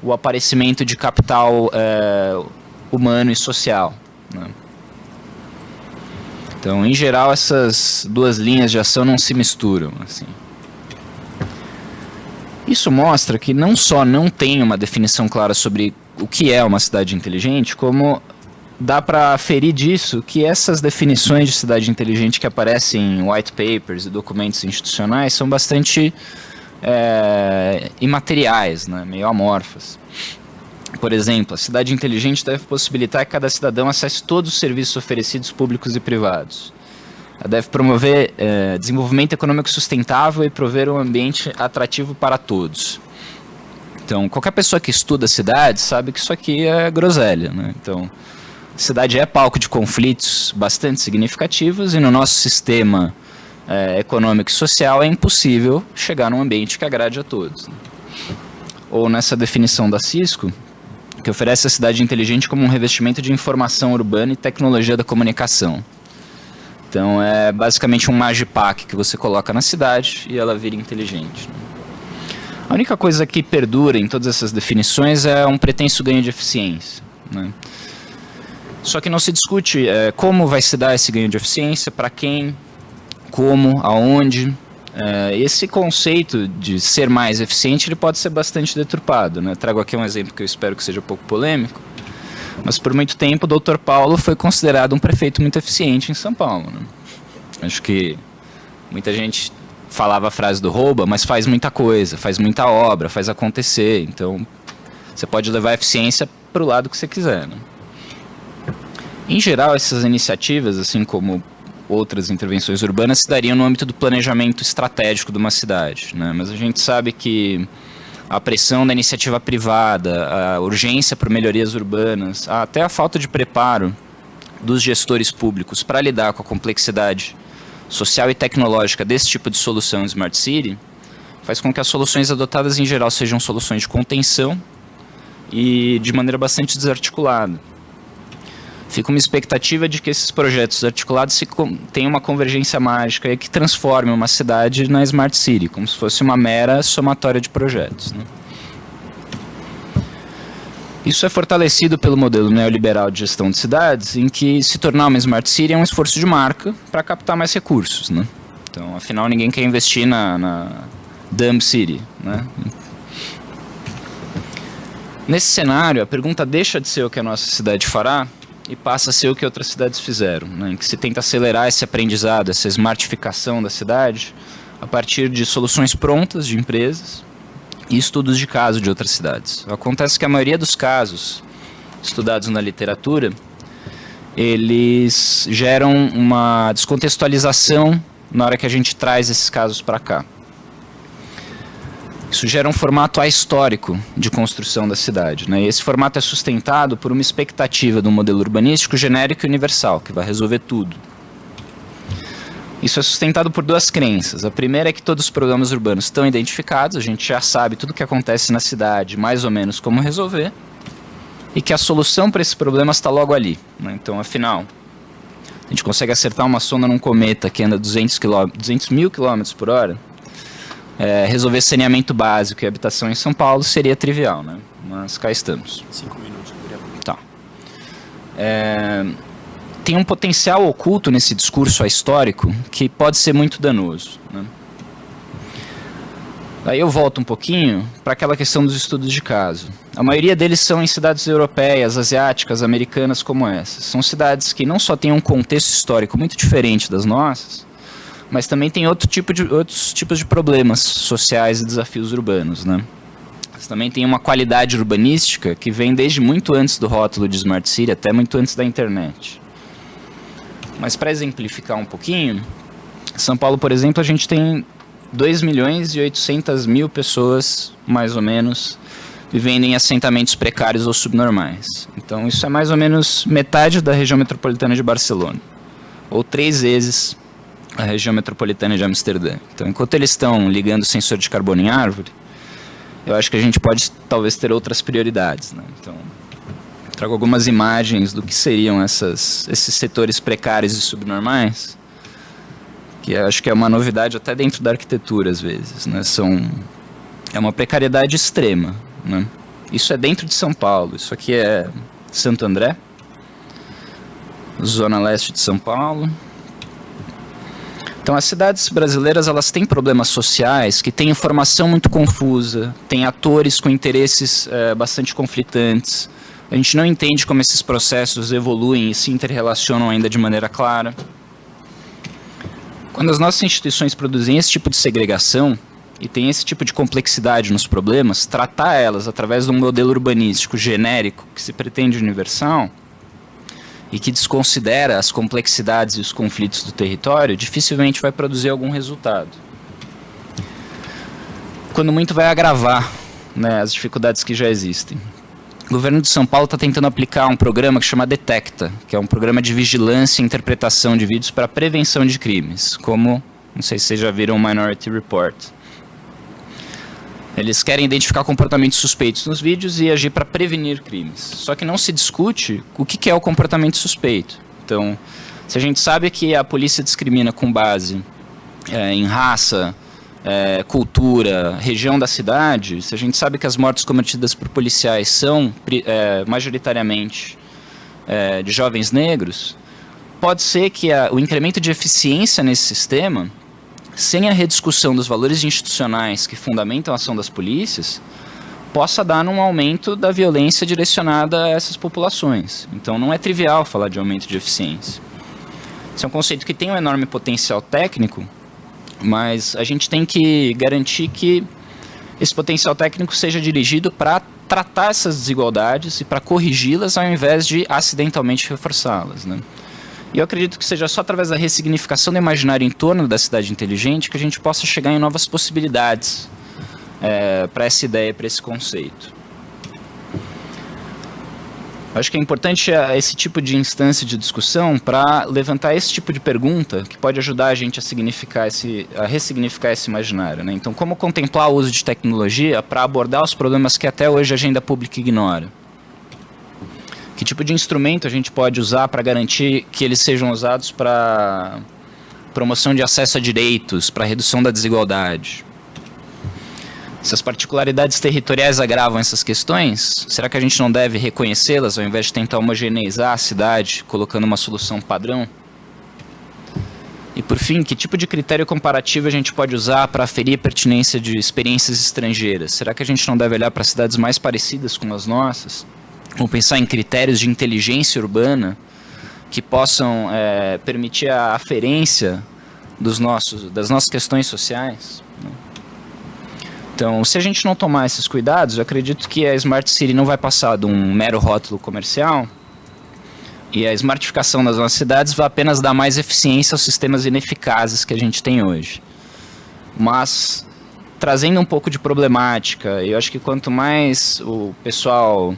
o aparecimento de capital humano e social, né? Então, em geral, essas duas linhas de ação não se misturam, assim. Isso mostra que não só não tem uma definição clara sobre o que é uma cidade inteligente, como dá para aferir disso que essas definições de cidade inteligente que aparecem em white papers e documentos institucionais são bastante imateriais, né, meio amorfas. Por exemplo, a cidade inteligente deve possibilitar que cada cidadão acesse todos os serviços oferecidos públicos e privados. Ela deve promover desenvolvimento econômico sustentável e prover um ambiente atrativo para todos. Então, qualquer pessoa que estuda a cidade sabe que isso aqui é groselha, né? Então, a cidade é palco de conflitos bastante significativos e no nosso sistema econômico e social é impossível chegar num ambiente que agrade a todos, né? Ou nessa definição da Cisco, que oferece a cidade inteligente como um revestimento de informação urbana e tecnologia da comunicação. Então é basicamente um magipack que você coloca na cidade e ela vira inteligente, né? A única coisa que perdura em todas essas definições é um pretenso ganho de eficiência, né? Só que não se discute como vai se dar esse ganho de eficiência, para quem, como, aonde. Esse conceito de ser mais eficiente ele pode ser bastante deturpado, né? Trago aqui um exemplo que eu espero que seja um pouco polêmico, mas por muito tempo o Dr. Paulo foi considerado um prefeito muito eficiente em São Paulo, né? Acho que Muita gente falava a frase do rouba, mas faz muita coisa, faz muita obra, faz acontecer. Então, você pode levar a eficiência para o lado que você quiser, né? Em geral, essas iniciativas, assim como outras intervenções urbanas, se dariam no âmbito do planejamento estratégico de uma cidade, né? Mas a gente sabe que a pressão da iniciativa privada, a urgência por melhorias urbanas, até a falta de preparo dos gestores públicos para lidar com a complexidade social e tecnológica desse tipo de solução em Smart City, faz com que as soluções adotadas em geral sejam soluções de contenção e de maneira bastante desarticulada. Fica uma expectativa de que esses projetos articulados tenham uma convergência mágica e que transformem uma cidade na Smart City, como se fosse uma mera somatória de projetos, né? Isso é fortalecido pelo modelo neoliberal de gestão de cidades, em que se tornar uma Smart City é um esforço de marca para captar mais recursos, né? Então, afinal, ninguém quer investir na Dumb City, né? Nesse cenário, a pergunta deixa de ser o que a nossa cidade fará e passa a ser o que outras cidades fizeram, né? Em que se tenta acelerar esse aprendizado, essa smartificação da cidade a partir de soluções prontas de empresas e estudos de caso de outras cidades. Acontece que a maioria dos casos estudados na literatura, eles geram uma descontextualização na hora que a gente traz esses casos para cá. Isso gera um formato ahistórico de construção da cidade, né? E esse formato é sustentado por uma expectativa de um modelo urbanístico genérico e universal, que vai resolver tudo. Isso é sustentado por duas crenças. A primeira é que todos os problemas urbanos estão identificados, a gente já sabe tudo o que acontece na cidade, mais ou menos como resolver, e que a solução para esses problemas está logo ali, né? Então, afinal, a gente consegue acertar uma sonda num cometa que anda 200 mil quilômetros por hora, resolver saneamento básico e habitação em São Paulo seria trivial, né? Mas cá estamos. 5 minutos, Tá. Tem um potencial oculto nesse discurso ahistórico que pode ser muito danoso, né? Aí eu volto um pouquinho para aquela questão dos estudos de caso. A maioria deles são em cidades europeias, asiáticas, americanas como essas. São cidades que não só têm um contexto histórico muito diferente das nossas, mas também tem outros tipos de problemas sociais e desafios urbanos, né? Eles também têm uma qualidade urbanística que vem desde muito antes do rótulo de Smart City, até muito antes da internet. Mas para exemplificar um pouquinho, em São Paulo, por exemplo, a gente tem 2.800.000 pessoas, mais ou menos, vivendo em assentamentos precários ou subnormais. Então isso é mais ou menos metade da região metropolitana de Barcelona, ou 3 vezes a região metropolitana de Amsterdã. Então, enquanto eles estão ligando sensor de carbono em árvore, eu acho que a gente pode talvez ter outras prioridades, né? Então, trago algumas imagens do que seriam esses setores precários e subnormais, que eu acho que é uma novidade até dentro da arquitetura às vezes, né? É uma precariedade extrema, né? Isso é dentro de São Paulo. Isso aqui é Santo André, zona leste de São Paulo. Então, as cidades brasileiras, elas têm problemas sociais que têm informação muito confusa, têm atores com interesses bastante conflitantes. A gente não entende como esses processos evoluem e se interrelacionam ainda de maneira clara. Quando as nossas instituições produzem esse tipo de segregação e tem esse tipo de complexidade nos problemas, tratar elas através de um modelo urbanístico genérico que se pretende universal e que desconsidera as complexidades e os conflitos do território, dificilmente vai produzir algum resultado. Quando muito, vai agravar, né, as dificuldades que já existem. O governo de São Paulo está tentando aplicar um programa que chama Detecta, que é um programa de vigilância e interpretação de vídeos para prevenção de crimes, como, não sei se vocês já viram o Minority Report. Eles querem identificar comportamentos suspeitos nos vídeos e agir para prevenir crimes. Só que não se discute o que é o comportamento suspeito. Então, se a gente sabe que a polícia discrimina com base em raça, cultura, região da cidade, se a gente sabe que as mortes cometidas por policiais são majoritariamente de jovens negros, pode ser que o incremento de eficiência nesse sistema, sem a rediscussão dos valores institucionais que fundamentam a ação das polícias, possa dar num aumento da violência direcionada a essas populações. Então não é trivial falar de aumento de eficiência. Esse é um conceito que tem um enorme potencial técnico, mas a gente tem que garantir que esse potencial técnico seja dirigido para tratar essas desigualdades e para corrigi-las ao invés de acidentalmente reforçá-las, né? E eu acredito que seja só através da ressignificação do imaginário em torno da cidade inteligente que a gente possa chegar em novas possibilidades para essa ideia, para esse conceito. Acho que é importante esse tipo de instância de discussão para levantar esse tipo de pergunta que pode ajudar a gente a ressignificar esse imaginário, né? Então, como contemplar o uso de tecnologia para abordar os problemas que até hoje a agenda pública ignora? Que tipo de instrumento a gente pode usar para garantir que eles sejam usados para promoção de acesso a direitos, para redução da desigualdade? Se as particularidades territoriais agravam essas questões, será que a gente não deve reconhecê-las ao invés de tentar homogeneizar a cidade, colocando uma solução padrão? E por fim, que tipo de critério comparativo a gente pode usar para aferir a pertinência de experiências estrangeiras? Será que a gente não deve olhar para cidades mais parecidas com as nossas? Ou pensar em critérios de inteligência urbana que possam permitir a aferência das nossas questões sociais? Então, se a gente não tomar esses cuidados, eu acredito que a Smart City não vai passar de um mero rótulo comercial e a smartificação das nossas cidades vai apenas dar mais eficiência aos sistemas ineficazes que a gente tem hoje. Mas, trazendo um pouco de problemática, eu acho que quanto mais o pessoal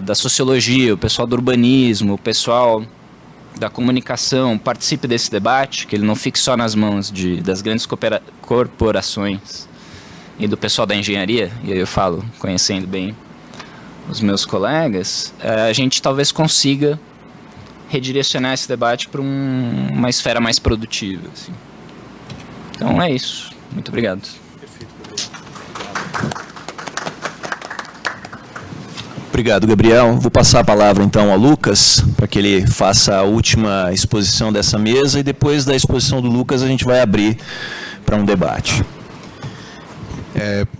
da sociologia, o pessoal do urbanismo, o pessoal da comunicação participe desse debate, que ele não fique só nas mãos das grandes corporações e do pessoal da engenharia, e aí eu falo, conhecendo bem os meus colegas, a gente talvez consiga redirecionar esse debate para uma esfera mais produtiva, assim. Então é isso. Muito obrigado. Obrigado, Gabriel. Vou passar a palavra então ao Lucas, para que ele faça a última exposição dessa mesa, e depois da exposição do Lucas a gente vai abrir para um debate.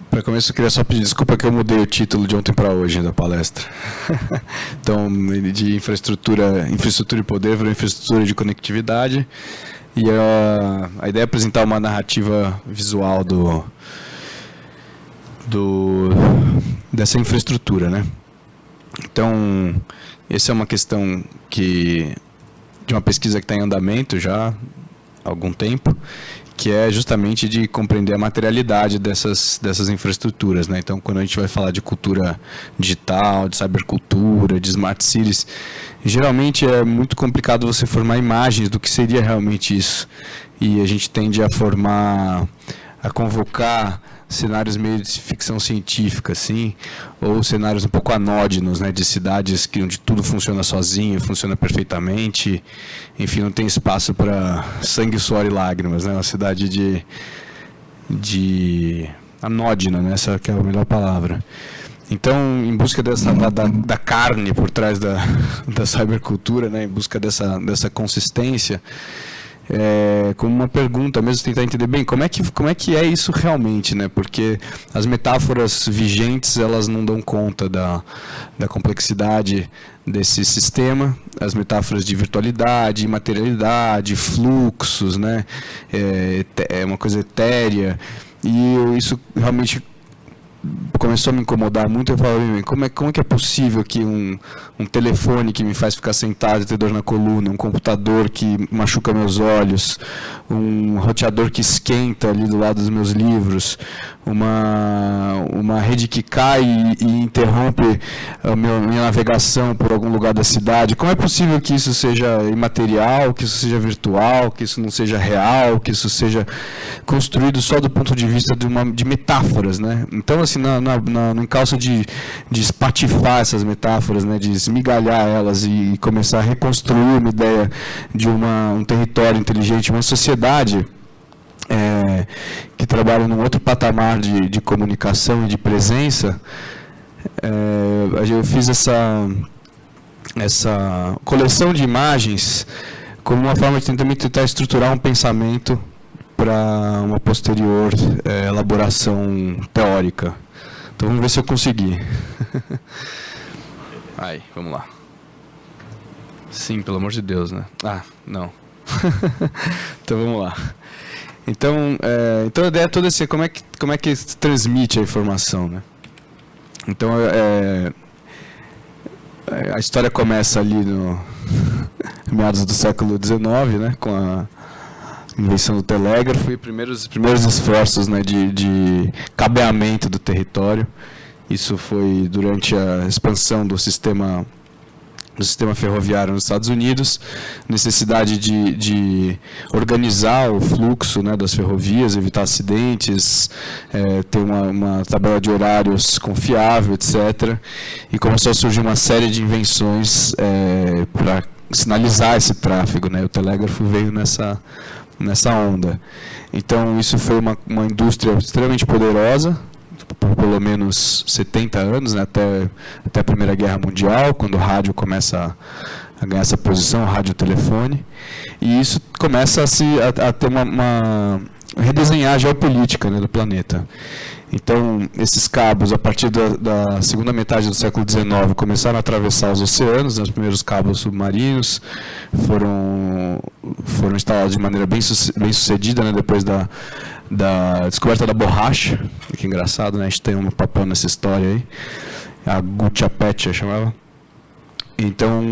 Para começo, eu queria só pedir desculpa que eu mudei o título de ontem para hoje da palestra. Então, de infraestrutura e poder virou infraestrutura de conectividade. E a ideia é apresentar uma narrativa visual dessa infraestrutura, né? Então, essa é uma questão de uma pesquisa que está em andamento já há algum tempo, que é justamente de compreender a materialidade dessas infraestruturas, né? Então, quando a gente vai falar de cultura digital, de cybercultura, de smart cities, geralmente é muito complicado você formar imagens do que seria realmente isso. E a gente tende a convocar cenários meio de ficção científica, assim, ou cenários um pouco anódinos, né, de cidades onde tudo funciona sozinho, funciona perfeitamente, enfim, não tem espaço para sangue, suor e lágrimas, né, uma cidade de anódina, né, essa que é a melhor palavra. Então, em busca da carne por trás da cybercultura, né, em busca dessa consistência, como uma pergunta mesmo, tentar entender bem como é que é isso realmente, né? Porque as metáforas vigentes, elas não dão conta da complexidade desse sistema, as metáforas de virtualidade, materialidade, fluxos, né? É uma coisa etérea, e isso realmente começou a me incomodar muito. Eu falei, como é que é possível que um telefone que me faz ficar sentado e ter dor na coluna, um computador que machuca meus olhos, um roteador que esquenta ali do lado dos meus livros, uma rede que cai e interrompe a minha navegação por algum lugar da cidade, como é possível que isso seja imaterial, que isso seja virtual, que isso não seja real, que isso seja construído só do ponto de vista de metáforas, né? Então, assim, no encalço de espatifar essas metáforas, né, de esmigalhar elas e começar a reconstruir uma ideia de um território inteligente, uma sociedade que trabalha num outro patamar de comunicação e de presença, eu fiz essa coleção de imagens como uma forma de também tentar estruturar um pensamento para uma posterior elaboração teórica. Então vamos ver se eu consegui. Aí, vamos lá. Sim, pelo amor de Deus, né? Ah, não. Então vamos lá. Então a ideia é toda assim, como é que se transmite a informação, né? Então, a história começa ali no meados do século XIX, né, com a invenção do telégrafo e primeiros esforços, né, de cabeamento do território. Isso foi durante a expansão do sistema ferroviário nos Estados Unidos, necessidade de organizar o fluxo, né, das ferrovias, evitar acidentes, ter uma tabela de horários confiável, etc. E começou a surgir uma série de invenções para sinalizar esse tráfego, né? O telégrafo veio nessa onda. Então, isso foi uma indústria extremamente poderosa, por pelo menos 70 anos, né, até a Primeira Guerra Mundial, quando o rádio começa a ganhar essa posição, o radiotelefone, e isso começa a ter redesenhar a geopolítica, né, do planeta. Então, esses cabos, a partir da segunda metade do século XIX, começaram a atravessar os oceanos, né, os primeiros cabos submarinos foram instalados de maneira bem sucedida, né, depois da descoberta da borracha. Que engraçado, né? A gente tem um papel nessa história aí. A Gutiapetcha chamava. Então,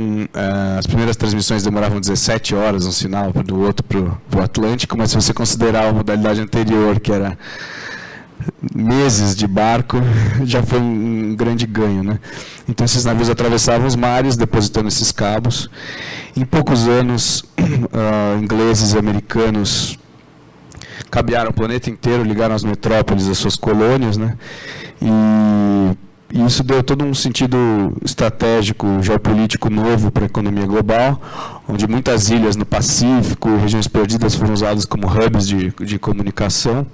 as primeiras transmissões demoravam 17 horas, um sinal do outro para o Atlântico, mas se você considerar a modalidade anterior, que era meses de barco, já foi um grande ganho, né? Então, esses navios atravessavam os mares, depositando esses cabos. Em poucos anos, ingleses e americanos cabearam o planeta inteiro, ligaram as metrópoles às suas colônias, né? E isso deu todo um sentido estratégico, geopolítico novo para a economia global, onde muitas ilhas no Pacífico e regiões perdidas foram usadas como hubs de comunicação.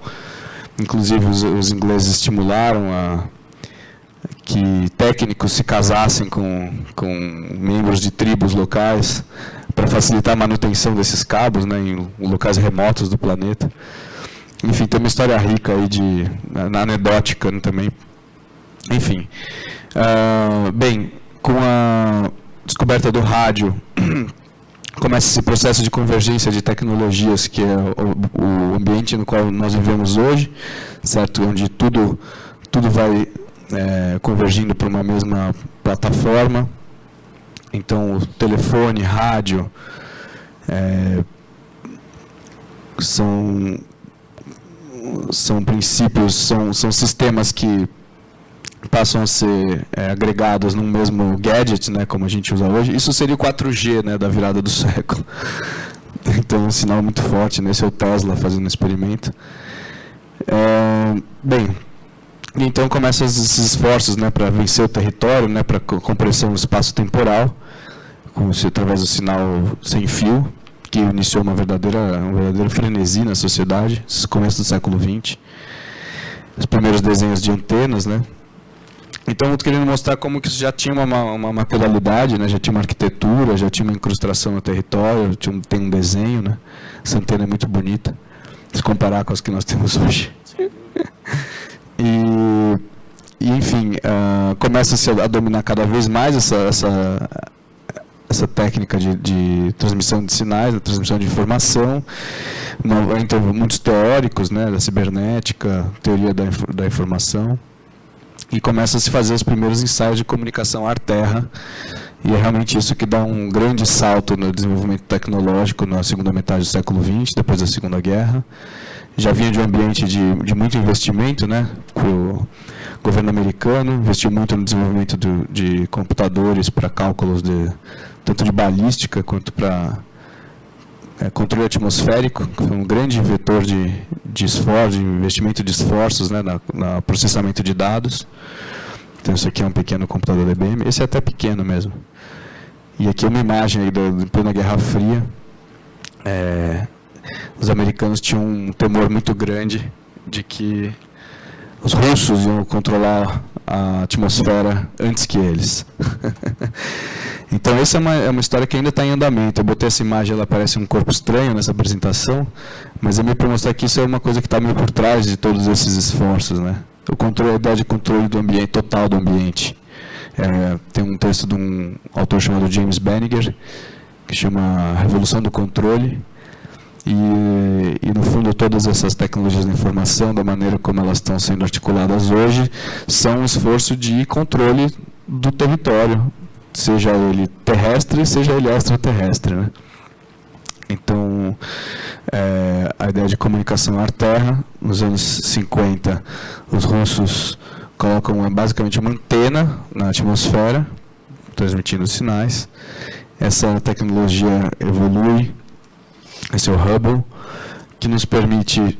Inclusive, os ingleses estimularam que técnicos se casassem com membros de tribos locais para facilitar a manutenção desses cabos, né, em locais remotos do planeta. Enfim, tem uma história rica aí anedótica, né, também. Enfim, bem, com a descoberta do rádio, começa esse processo de convergência de tecnologias, que é o ambiente no qual nós vivemos hoje, certo? Onde tudo vai convergindo para uma mesma plataforma. Então, o telefone, rádio, são princípios, são sistemas que passam a ser agregados num mesmo gadget, né, como a gente usa hoje. Isso seria o 4G, né, da virada do século. Então, um sinal muito forte, né? Esse é o Tesla fazendo um experimento. Bem, então começam esses esforços, né, para vencer o território, né, para compressão do espaço temporal, através do sinal sem fio, que iniciou uma verdadeira frenesi na sociedade, no começo do século XX. Os primeiros desenhos de antenas, né? Então, eu estou querendo mostrar como que isso já tinha uma materialidade, né? Já tinha uma arquitetura, já tinha uma incrustação no território, tem um desenho, né? Essa antena é muito bonita, se comparar com as que nós temos hoje. E enfim, começa-se a dominar cada vez mais essa técnica de transmissão de sinais, da transmissão de informação. Então, muitos teóricos, né, da cibernética, teoria da informação. E começa a se fazer os primeiros ensaios de comunicação ar-terra, e é realmente isso que dá um grande salto no desenvolvimento tecnológico na segunda metade do século XX, depois da Segunda Guerra. Já vinha de um ambiente de muito investimento, né? O governo americano investiu muito no desenvolvimento de computadores para cálculos tanto de balística quanto para controle atmosférico, que foi um grande vetor de esforço, de investimento de esforços, né, no processamento de dados. Então, isso aqui é um pequeno computador IBM, esse é até pequeno mesmo. E aqui é uma imagem aí da plena Guerra Fria. Os americanos tinham um temor muito grande de que os russos iam controlar a atmosfera antes que eles. Então, essa é uma história que ainda está em andamento. Eu botei essa imagem, ela parece um corpo estranho nessa apresentação, mas é meio para mostrar que isso é uma coisa que está meio por trás de todos esses esforços, né? A ideia de controle do ambiente, total do ambiente. Tem um texto de um autor chamado James Banniger, que chama Revolução do Controle, E, no fundo, todas essas tecnologias da informação, da maneira como elas estão sendo articuladas hoje, são um esforço de controle do território, seja ele terrestre, seja ele extraterrestre, né? Então, a ideia de comunicação ar-terra, nos anos 50, os russos colocam basicamente uma antena na atmosfera, transmitindo sinais. Essa tecnologia evolui, esse é o Hubble, que nos permite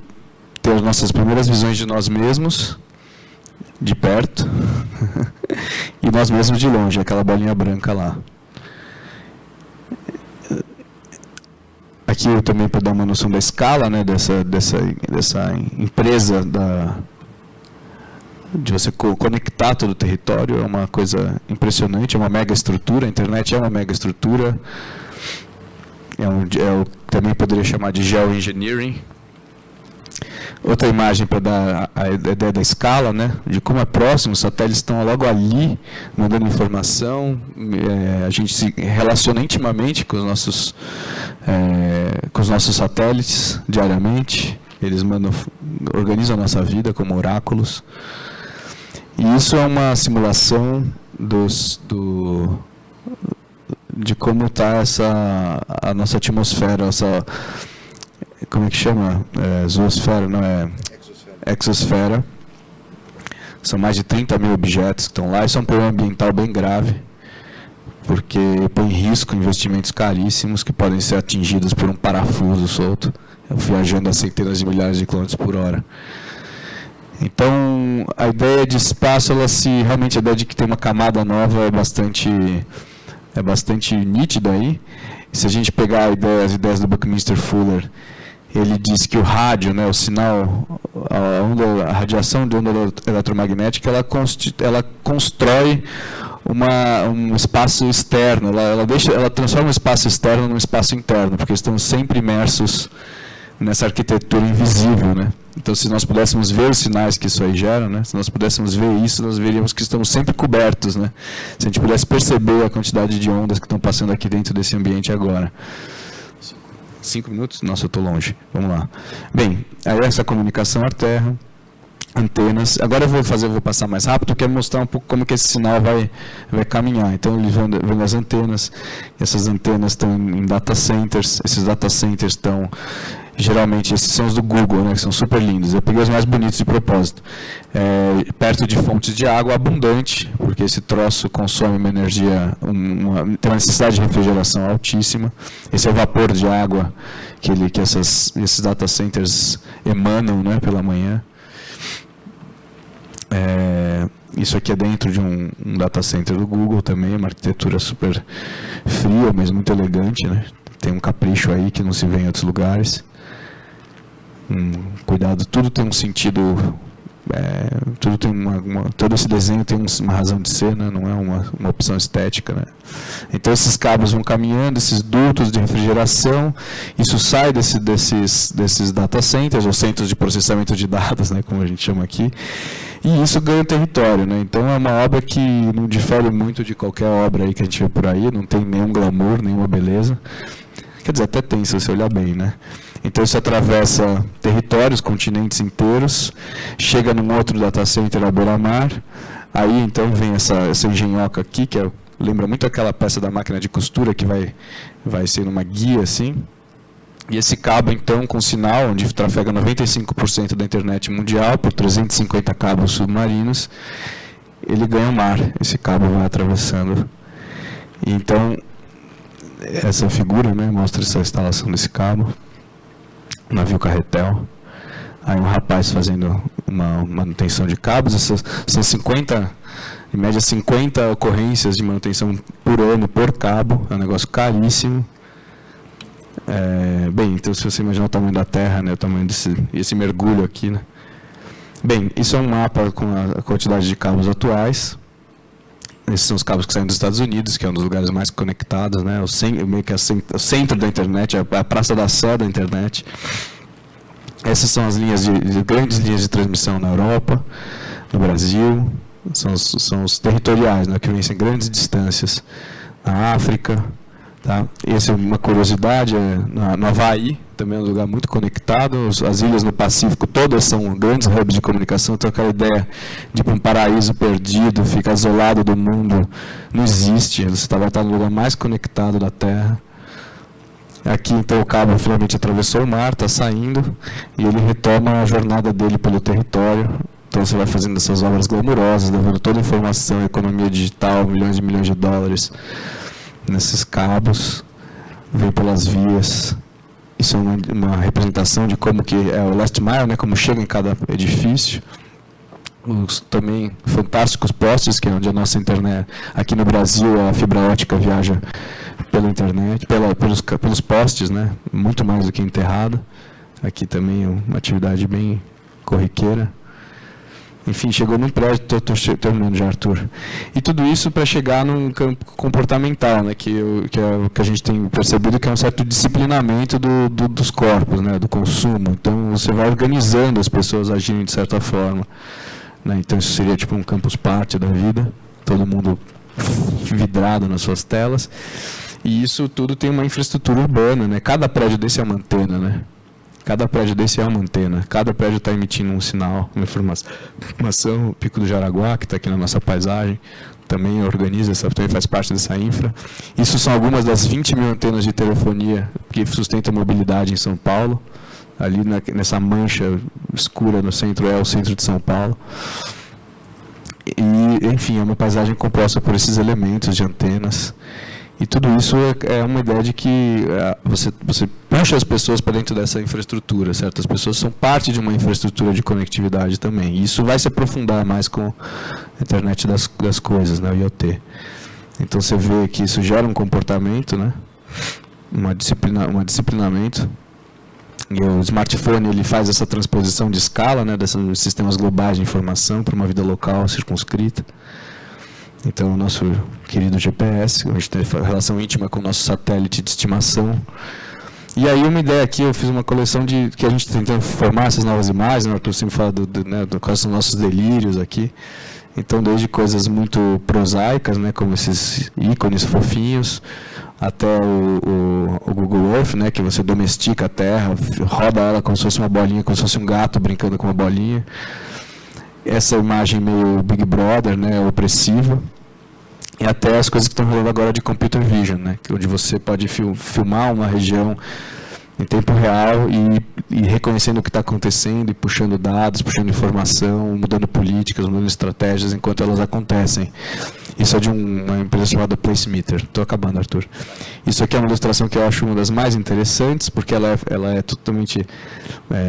ter as nossas primeiras visões de nós mesmos, de perto, e nós mesmos de longe, aquela bolinha branca lá. Aqui eu também para dar uma noção da escala, né, dessa empresa de você conectar todo o território, é uma coisa impressionante, é uma mega estrutura, a internet é uma mega estrutura, também poderia chamar de geoengineering. Outra imagem para dar a ideia da escala, né, de como é próximo, os satélites estão logo ali, mandando informação, a gente se relaciona intimamente com os nossos satélites diariamente, eles organizam a nossa vida como oráculos. E isso é uma simulação de como está a nossa atmosfera, como é que chama? Zoosfera, não é? Exosfera. São mais de 30 mil objetos que estão lá. Isso é um problema ambiental bem grave, porque põe em risco investimentos caríssimos que podem ser atingidos por um parafuso solto, viajando a centenas de milhares de quilômetros por hora. Então, a ideia de espaço, realmente a ideia de que tem uma camada nova é bastante nítida aí. E se a gente pegar as ideias do Buckminster Fuller, ele diz que o rádio, né, o sinal, a radiação de onda eletromagnética, ela constrói um espaço externo, ela transforma o espaço externo num espaço interno, porque estamos sempre imersos nessa arquitetura invisível, né? Então, se nós pudéssemos ver os sinais que isso aí gera, né? Se nós pudéssemos ver isso, nós veríamos que estamos sempre cobertos, né? Se a gente pudesse perceber a quantidade de ondas que estão passando aqui dentro desse ambiente agora. 5 minutos? Nossa, eu estou longe. Vamos lá. Bem, aí essa comunicação ar-terra, antenas. Agora eu vou passar mais rápido, quero mostrar um pouco como que esse sinal vai caminhar. Então, ele vem das antenas. Essas antenas estão em data centers. Esses data centers estão... Geralmente, esses são os do Google, né, que são super lindos. Eu peguei os mais bonitos de propósito. Perto de fontes de água abundante, porque esse troço consome uma energia, tem uma necessidade de refrigeração altíssima. Esse é o vapor de água que esses data centers emanam, né, pela manhã. Isso aqui é dentro de um data center do Google também, uma arquitetura super fria, mas muito elegante, né? Tem um capricho aí que não se vê em outros lugares. Cuidado, tudo tem um sentido, todo esse desenho tem uma razão de ser, né? Não é uma opção estética, né? Então esses cabos vão caminhando, esses dutos de refrigeração, isso sai desses data centers, ou centros de processamento de dados, né, como a gente chama aqui, e isso ganha território, né? Então é uma obra que não difere muito de qualquer obra aí que a gente vê por aí, não tem nenhum glamour, nenhuma beleza. Quer dizer, até tem, se você olhar bem, né? Então isso atravessa territórios, continentes inteiros, chega num outro data center à beira-mar, aí então vem essa engenhoca aqui, que lembra muito aquela peça da máquina de costura que vai ser numa guia assim, e esse cabo então com sinal, onde trafega 95% da internet mundial, por 350 cabos submarinos, ele ganha o mar, esse cabo vai atravessando. E então, essa figura, né, mostra essa instalação desse cabo, navio carretel, aí um rapaz fazendo uma manutenção de cabos. Essas são 50, em média 50 ocorrências de manutenção por ano, por cabo, é um negócio caríssimo. Bem, então se você imaginar o tamanho da Terra, né, o tamanho esse mergulho aqui, né. Bem, isso é um mapa com a quantidade de cabos atuais. Esses são os cabos que saem dos Estados Unidos, que é um dos lugares mais conectados, né? Meio que o centro da internet, a Praça da Sé da internet. Essas são as grandes linhas de transmissão na Europa, no Brasil. São os territoriais, né, que vencem grandes distâncias. Na África, Tá? Essa é uma curiosidade, no Havaí, também é um lugar muito conectado, as ilhas no Pacífico todas são grandes hubs de comunicação, então aquela ideia de ir para um paraíso perdido, ficar isolado do mundo, não existe, você vai estar no lugar mais conectado da Terra. Aqui, então, o cabo finalmente atravessou o mar, está saindo, e ele retoma a jornada dele pelo território. Então, você vai fazendo essas obras glamourosas, levando toda a informação, economia digital, milhões e milhões de dólares nesses cabos, vem pelas vias. Isso é uma representação de como que é o last mile, né, como chega em cada edifício. Os também fantásticos postes, que é onde a nossa internet, aqui no Brasil, a fibra ótica viaja pela internet, pelos postes, né, muito mais do que enterrada. Aqui também é uma atividade bem corriqueira. Enfim, chegou num prédio, estou terminando já, Arthur. E tudo isso para chegar num campo comportamental, né, que é o que a gente tem percebido, que é um certo disciplinamento dos corpos, né, do consumo. Então, você vai organizando as pessoas a agirem de certa forma. Né, então, isso seria tipo um campus party da vida, todo mundo vidrado nas suas telas. E isso tudo tem uma infraestrutura urbana, né? Cada prédio desse é uma antena, né? Cada prédio desse é uma antena. Cada prédio está emitindo um sinal, uma informação. O Pico do Jaraguá, que está aqui na nossa paisagem, também organiza, também faz parte dessa infra. Isso são algumas das 20 mil antenas de telefonia que sustentam a mobilidade em São Paulo. Ali nessa mancha escura no centro é o centro de São Paulo. E, enfim, é uma paisagem composta por esses elementos de antenas. E tudo isso é uma ideia de que você puxa as pessoas para dentro dessa infraestrutura, certo? As pessoas são parte de uma infraestrutura de conectividade também. E isso vai se aprofundar mais com a internet das coisas, né, o IoT. Então você vê que isso gera um comportamento, né, um disciplinamento. E o smartphone ele faz essa transposição de escala, né, desses sistemas globais de informação para uma vida local circunscrita. Então, o nosso querido GPS, a gente tem relação íntima com o nosso satélite de estimação. E aí, uma ideia aqui, eu fiz uma coleção que a gente tentando formar essas novas imagens, né? Arthur sempre fala do quais são nossos delírios aqui. Então, desde coisas muito prosaicas, né, como esses ícones fofinhos, até o Google Earth, né, que você domestica a Terra, roda ela como se fosse uma bolinha, como se fosse um gato brincando com uma bolinha. Essa imagem meio Big Brother, né, opressiva, e até as coisas que estão rolando agora de Computer Vision, né, onde você pode filmar uma região em tempo real e reconhecendo o que está acontecendo, e puxando dados, puxando informação, mudando políticas, mudando estratégias enquanto elas acontecem. Isso é de uma empresa chamada Placemeter. Estou acabando, Arthur. Isso aqui é uma ilustração que eu acho uma das mais interessantes, porque ela é totalmente,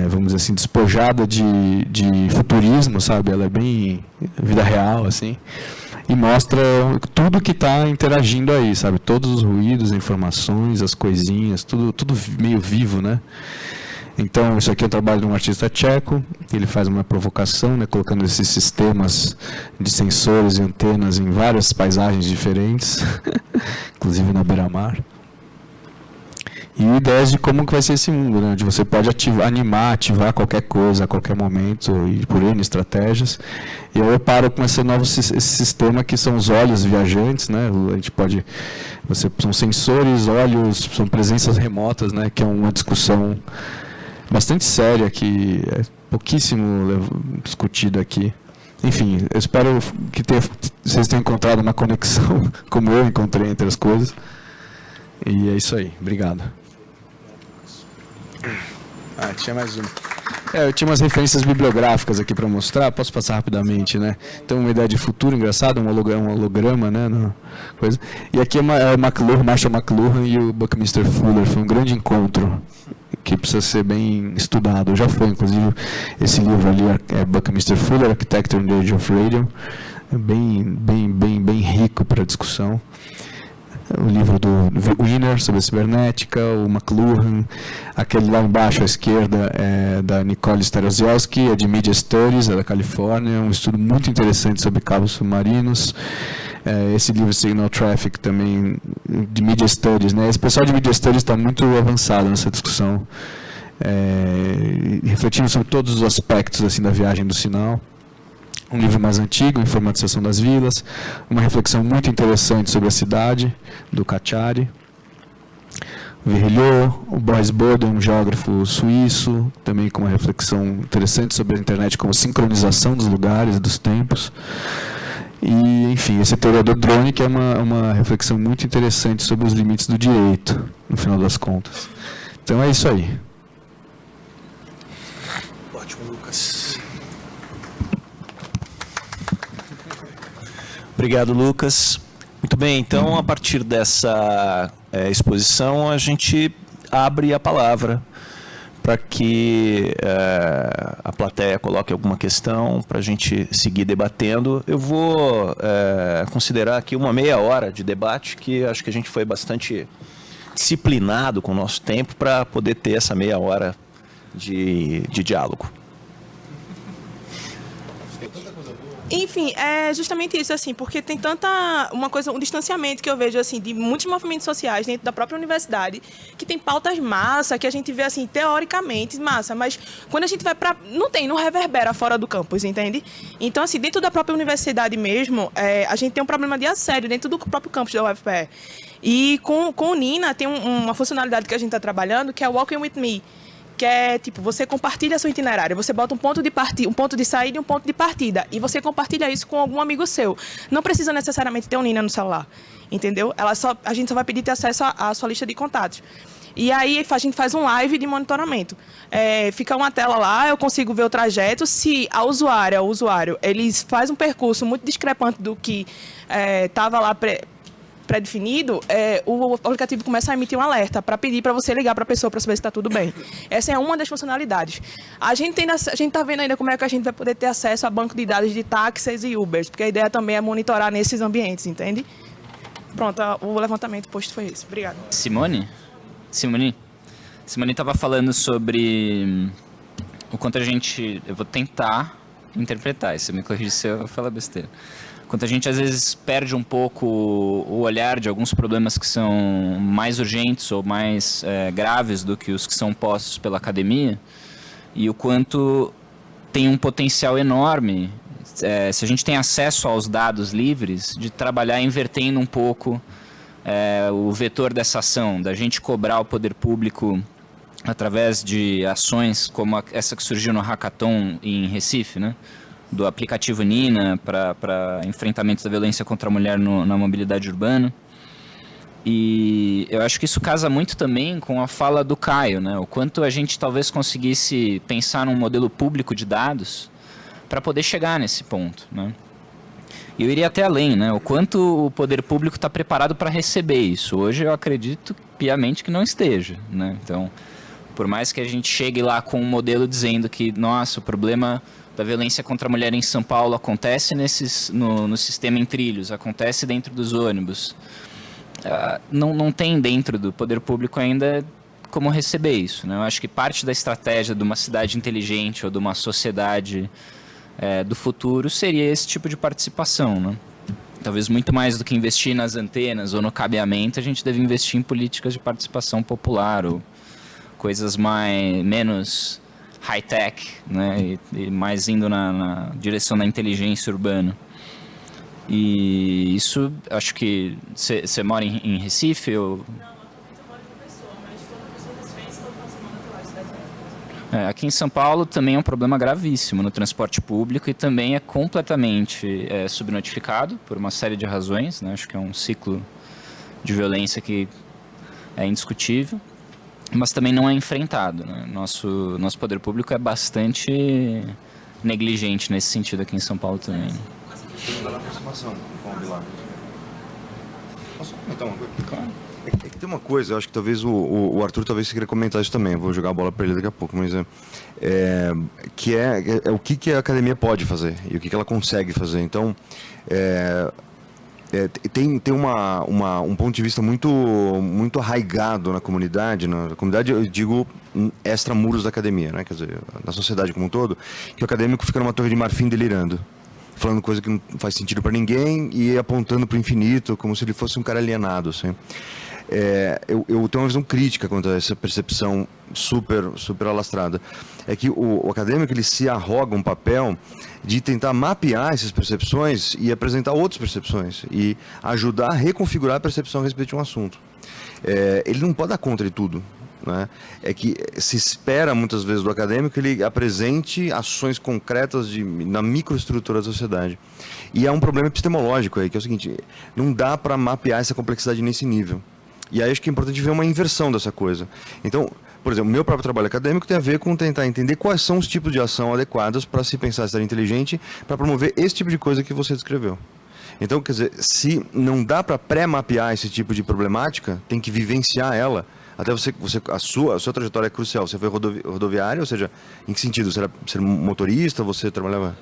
vamos dizer assim, despojada de futurismo, sabe? Ela é bem vida real, assim. E mostra tudo que está interagindo aí, sabe? Todos os ruídos, as informações, as coisinhas, tudo meio vivo, né? Então, isso aqui é o trabalho de um artista tcheco. Ele faz uma provocação, né, colocando esses sistemas de sensores e antenas em várias paisagens diferentes, inclusive na beira-mar. E ideias de como que vai ser esse mundo, né, onde você pode ativar qualquer coisa a qualquer momento, e por N estratégias. E eu paro com esse sistema que são os olhos viajantes, né? A gente pode, são sensores, olhos, são presenças remotas, né? Que é uma discussão bastante séria, que é pouquíssimo discutida aqui. Enfim, eu espero que vocês tenham encontrado uma conexão, como eu encontrei entre as coisas. E é isso aí. Obrigado. Tinha mais uma. Eu tinha umas referências bibliográficas aqui para mostrar, posso passar rapidamente, né? Então, uma ideia de futuro engraçada, um holograma, né? Coisa. E aqui é Marshall McLuhan e o Buckminster Fuller. Foi um grande encontro que precisa ser bem estudado. Já foi, inclusive, esse livro ali, Buckminster Fuller, Architecture in the Age of Radio. É bem rico para discussão. O livro do Wiener sobre a cibernética, o McLuhan, aquele lá embaixo à esquerda é da Nicole Starozielski, é de Media Studies, é da Califórnia, um estudo muito interessante sobre cabos submarinos. Esse livro Signal Traffic também, de Media Studies, né? Esse pessoal de Media Studies está muito avançado nessa discussão, refletindo sobre todos os aspectos assim, da viagem do sinal. Um livro mais antigo, Informatização das Vilas, uma reflexão muito interessante sobre a cidade, do Cacciari. Virgiliot, o Boris Boden, um geógrafo suíço, também com uma reflexão interessante sobre a internet como sincronização dos lugares, dos tempos. E, enfim, esse teoria do drone, que é uma reflexão muito interessante sobre os limites do direito, no final das contas. Então é isso aí. Ótimo, Lucas. Obrigado, Lucas. Muito bem, então, a partir dessa exposição, a gente abre a palavra para que a plateia coloque alguma questão, para a gente seguir debatendo. Eu vou considerar aqui uma meia hora de debate, que acho que a gente foi bastante disciplinado com o nosso tempo para poder ter essa meia hora de diálogo. Enfim, é justamente isso, assim, porque tem um distanciamento que eu vejo, assim, de muitos movimentos sociais dentro da própria universidade, que tem pautas massa, que a gente vê, assim, teoricamente massa, mas quando a gente vai para... não reverbera fora do campus, entende? Então, assim, dentro da própria universidade mesmo, a gente tem um problema de assédio dentro do próprio campus da UFPE. E com o Nina tem uma funcionalidade que a gente está trabalhando, que é o Walking With Me, que é, tipo, você compartilha seu itinerário, você bota um ponto de saída e um ponto de partida, e você compartilha isso com algum amigo seu. Não precisa necessariamente ter um Nina no celular, entendeu? A gente só vai pedir ter acesso à sua lista de contatos. E aí a gente faz um live de monitoramento. Fica uma tela lá, eu consigo ver o trajeto. Se o usuário, ele faz um percurso muito discrepante do que estava lá pré-definido, o aplicativo começa a emitir um alerta para pedir para você ligar para a pessoa para saber se está tudo bem. Essa é uma das funcionalidades. A gente está vendo ainda como é que a gente vai poder ter acesso a banco de dados de táxis e Ubers, porque a ideia também é monitorar nesses ambientes, entende? Pronto, o levantamento posto foi esse. Obrigada. Simone estava falando sobre o quanto a gente... Eu vou tentar interpretar, se eu me corrigir se eu vou falar besteira. Quanto a gente às vezes perde um pouco o olhar de alguns problemas que são mais urgentes ou mais graves do que os que são postos pela academia, e o quanto tem um potencial enorme, se a gente tem acesso aos dados livres, de trabalhar invertendo um pouco o vetor dessa ação, da gente cobrar o poder público através de ações como essa que surgiu no Hackathon em Recife, né? Do aplicativo Nina para enfrentamento da violência contra a mulher na mobilidade urbana. E eu acho que isso casa muito também com a fala do Caio, né? O quanto a gente talvez conseguisse pensar num modelo público de dados para poder chegar nesse ponto, né? E eu iria até além, né? O quanto o poder público está preparado para receber isso. Hoje eu acredito piamente que não esteja, né? Então, por mais que a gente chegue lá com um modelo dizendo que, nossa, o problema da violência contra a mulher em São Paulo acontece no sistema em trilhos, acontece dentro dos ônibus. Não tem dentro do poder público ainda como receber isso, né? Eu acho que parte da estratégia de uma cidade inteligente ou de uma sociedade do futuro seria esse tipo de participação, né? Talvez muito mais do que investir nas antenas ou no cabeamento, a gente deve investir em políticas de participação popular ou coisas menos high-tech, né, e mais indo na direção da inteligência urbana. E isso, acho que... Você mora em Recife? Ou... Não, atualmente eu moro em uma pessoa, mas toda pessoa das férias todo final de semana eu tô lá, cidade. Aqui em São Paulo também é um problema gravíssimo no transporte público e também é completamente subnotificado por uma série de razões, né? Acho que é um ciclo de violência que é indiscutível, mas também não é enfrentado, né? Nosso poder público é bastante negligente nesse sentido aqui em São Paulo também. Posso comentar uma coisa? Claro. É que tem uma coisa, eu acho que talvez o Arthur talvez queira comentar isso também, eu vou jogar a bola para ele daqui a pouco, mas que é o que a academia pode fazer e o que ela consegue fazer. Então, tem um ponto de vista muito arraigado na comunidade, eu digo extramuros da academia, né? Quer dizer, na sociedade como um todo, que o acadêmico fica numa torre de marfim delirando, falando coisa que não faz sentido para ninguém e apontando para o infinito, como se ele fosse um cara alienado, assim. Eu tenho uma visão crítica quanto a essa percepção super alastrada. É que o acadêmico ele se arroga um papel de tentar mapear essas percepções e apresentar outras percepções e ajudar a reconfigurar a percepção a respeito de um assunto. ele não pode dar conta de tudo. Né? É que se espera muitas vezes do acadêmico que ele apresente ações concretas na microestrutura da sociedade. E há um problema epistemológico aí, que é o seguinte, não dá para mapear essa complexidade nesse nível. E aí acho que é importante ver uma inversão dessa coisa. Então, por exemplo, o meu próprio trabalho acadêmico tem a ver com tentar entender quais são os tipos de ação adequados para se pensar estar inteligente, para promover esse tipo de coisa que você descreveu. Então, quer dizer, se não dá para pré-mapear esse tipo de problemática, tem que vivenciar ela. Até a sua trajetória é crucial. Você foi rodoviário, ou seja, em que sentido? Você era motorista, você trabalhava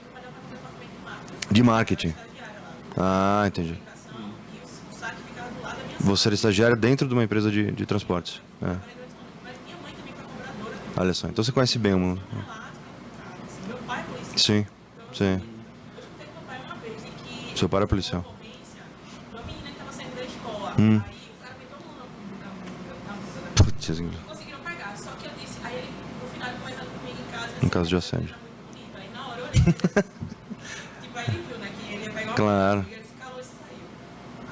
de marketing? Ah, entendi. Você era estagiário dentro de uma empresa de transportes. É. Olha só, então você conhece bem o mundo. Sim, sim. Seu pai era policial. Putz, Conseguiram pegar, só que eu disse, aí ele, no final, comentando comigo em casa. Em caso de assédio. Aí na hora eu olhei. Tipo, aí ele viu, né, que ele ia pegar Claro. o ele se calou e saiu.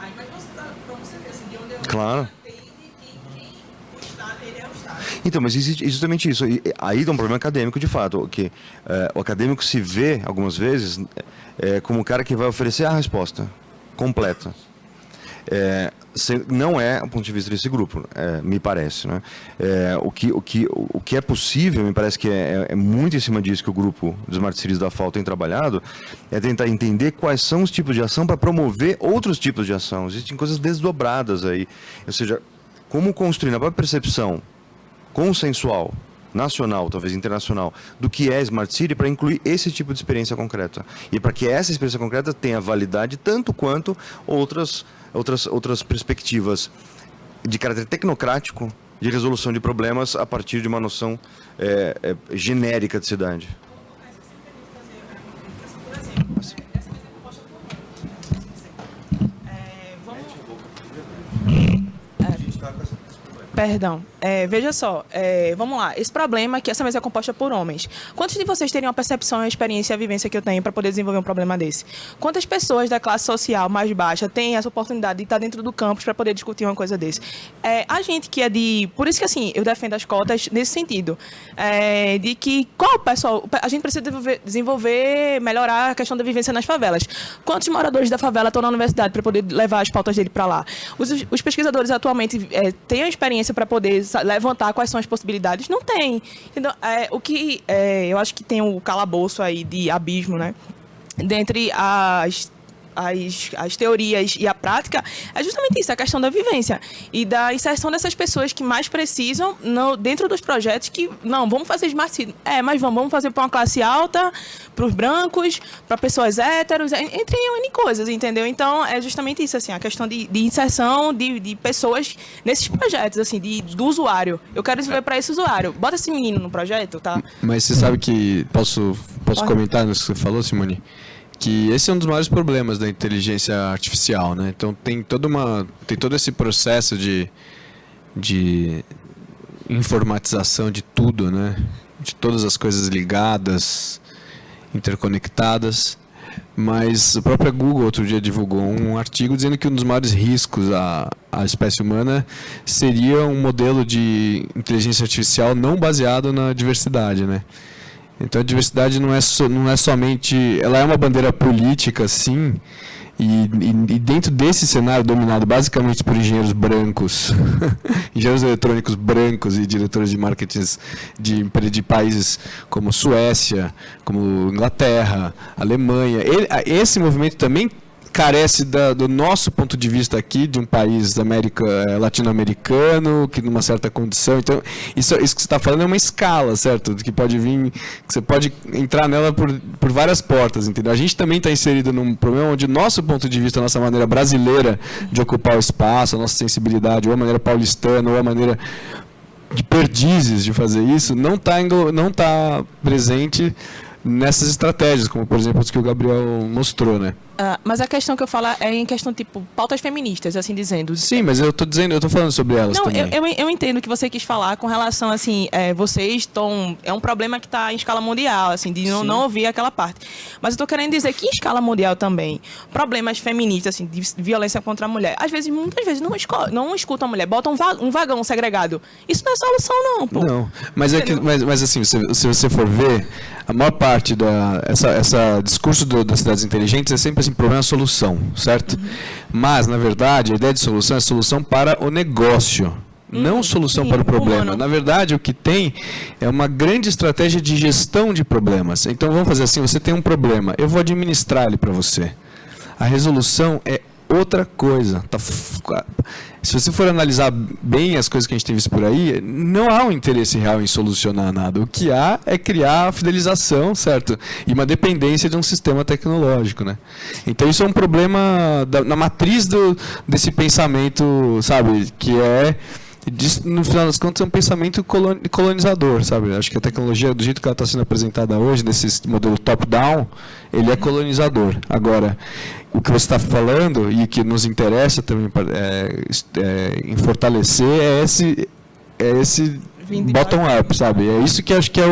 Aí, mas pra você ver, assim, de onde eu Claro. entende que o Estado, ele é o Estado. Então, mas existe justamente isso. E aí dá um problema acadêmico, de fato, que o acadêmico se vê, algumas vezes, como o cara que vai oferecer a resposta completa. Não é, do ponto de vista desse grupo, me parece. Né? O que é possível, me parece que é muito em cima disso que o grupo dos Smart Cities da FAO tem trabalhado, é tentar entender quais são os tipos de ação para promover outros tipos de ação. Existem coisas desdobradas aí. Ou seja, como construir na própria percepção consensual, nacional, talvez internacional, do que é Smart City para incluir esse tipo de experiência concreta. E para que essa experiência concreta tenha validade tanto quanto outras perspectivas de caráter tecnocrático de resolução de problemas a partir de uma noção genérica de cidade. Perdão. Veja só, vamos lá. Esse problema é que essa mesa é composta por homens. Quantos de vocês teriam a percepção, a experiência e a vivência que eu tenho para poder desenvolver um problema desse? Quantas pessoas da classe social mais baixa têm essa oportunidade de estar dentro do campus para poder discutir uma coisa desse? A gente que é de... Por isso que, assim, eu defendo as cotas nesse sentido. De que, pessoal, a gente precisa desenvolver, melhorar a questão da vivência nas favelas. Quantos moradores da favela estão na universidade para poder levar as pautas dele para lá? Os pesquisadores atualmente têm a experiência para poder levantar quais são as possibilidades? Não tem. Entendeu? Eu acho que tem o calabouço aí de abismo, né? Dentre as teorias e a prática, é justamente isso, a questão da vivência e da inserção dessas pessoas que mais precisam dentro dos projetos que, vamos fazer Smart City. Mas vamos fazer para uma classe alta, para os brancos, para pessoas héteros, entre N coisas, entendeu? Então, é justamente isso, assim, a questão de inserção de pessoas nesses projetos, assim, do usuário. Eu quero desenvolver para esse usuário. Bota esse menino no projeto, tá? Mas você sabe que... Posso comentar nisso que você falou, Simone? Que esse é um dos maiores problemas da inteligência artificial, né? Então tem todo esse processo de informatização de tudo, né? De todas as coisas ligadas, interconectadas. Mas a própria Google outro dia divulgou um artigo dizendo que um dos maiores riscos à espécie humana seria um modelo de inteligência artificial não baseado na diversidade, né? Então a diversidade não é somente... Ela é uma bandeira política, sim, e dentro desse cenário dominado basicamente por engenheiros brancos, engenheiros eletrônicos brancos e diretores de marketing de países como Suécia, como Inglaterra, Alemanha, esse movimento também carece do nosso ponto de vista aqui, de um país latino-americano, que numa certa condição. Então, isso que você está falando é uma escala, certo? Que pode vir, que você pode entrar nela por várias portas, entendeu? A gente também está inserido num problema onde o nosso ponto de vista, a nossa maneira brasileira de ocupar o espaço, a nossa sensibilidade, ou a maneira paulistana, ou a maneira de perdizes de fazer isso, não está presente nessas estratégias, como, por exemplo, as que o Gabriel mostrou, né? Mas a questão que eu falo é em questão, tipo, pautas feministas, assim dizendo. Sim, mas eu tô falando sobre elas Não, também. eu entendo o que você quis falar com relação, assim, vocês estão... É um problema que está em escala mundial, assim, de não ouvir aquela parte. Mas eu estou querendo dizer que em escala mundial também, problemas feministas, assim, de violência contra a mulher, às vezes, muitas vezes, não escutam a mulher, botam um vagão segregado. Isso não é solução, não, pô. Não, mas mas assim, se você for ver, a maior parte essa discurso das cidades inteligentes é sempre assim, problema-solução, certo? Mas, na verdade, a ideia de solução é solução para o negócio, não solução para o problema. humano. Na verdade, o que tem é uma grande estratégia de gestão de problemas. Então, vamos fazer assim, você tem um problema, eu vou administrar ele para você. A resolução é outra coisa. Se você for analisar bem as coisas que a gente tem visto por aí, não há um interesse real em solucionar nada. O que há é criar a fidelização, certo? E uma dependência de um sistema tecnológico, né? Então isso é um problema na matriz desse pensamento, sabe? Que no final das contas, é um pensamento colonizador, sabe? Acho que a tecnologia, do jeito que ela está sendo apresentada hoje, nesse modelo top-down, ele é colonizador. Agora, o que você está falando, e que nos interessa também em fortalecer, é esse bottom-up, sabe? É isso que acho que é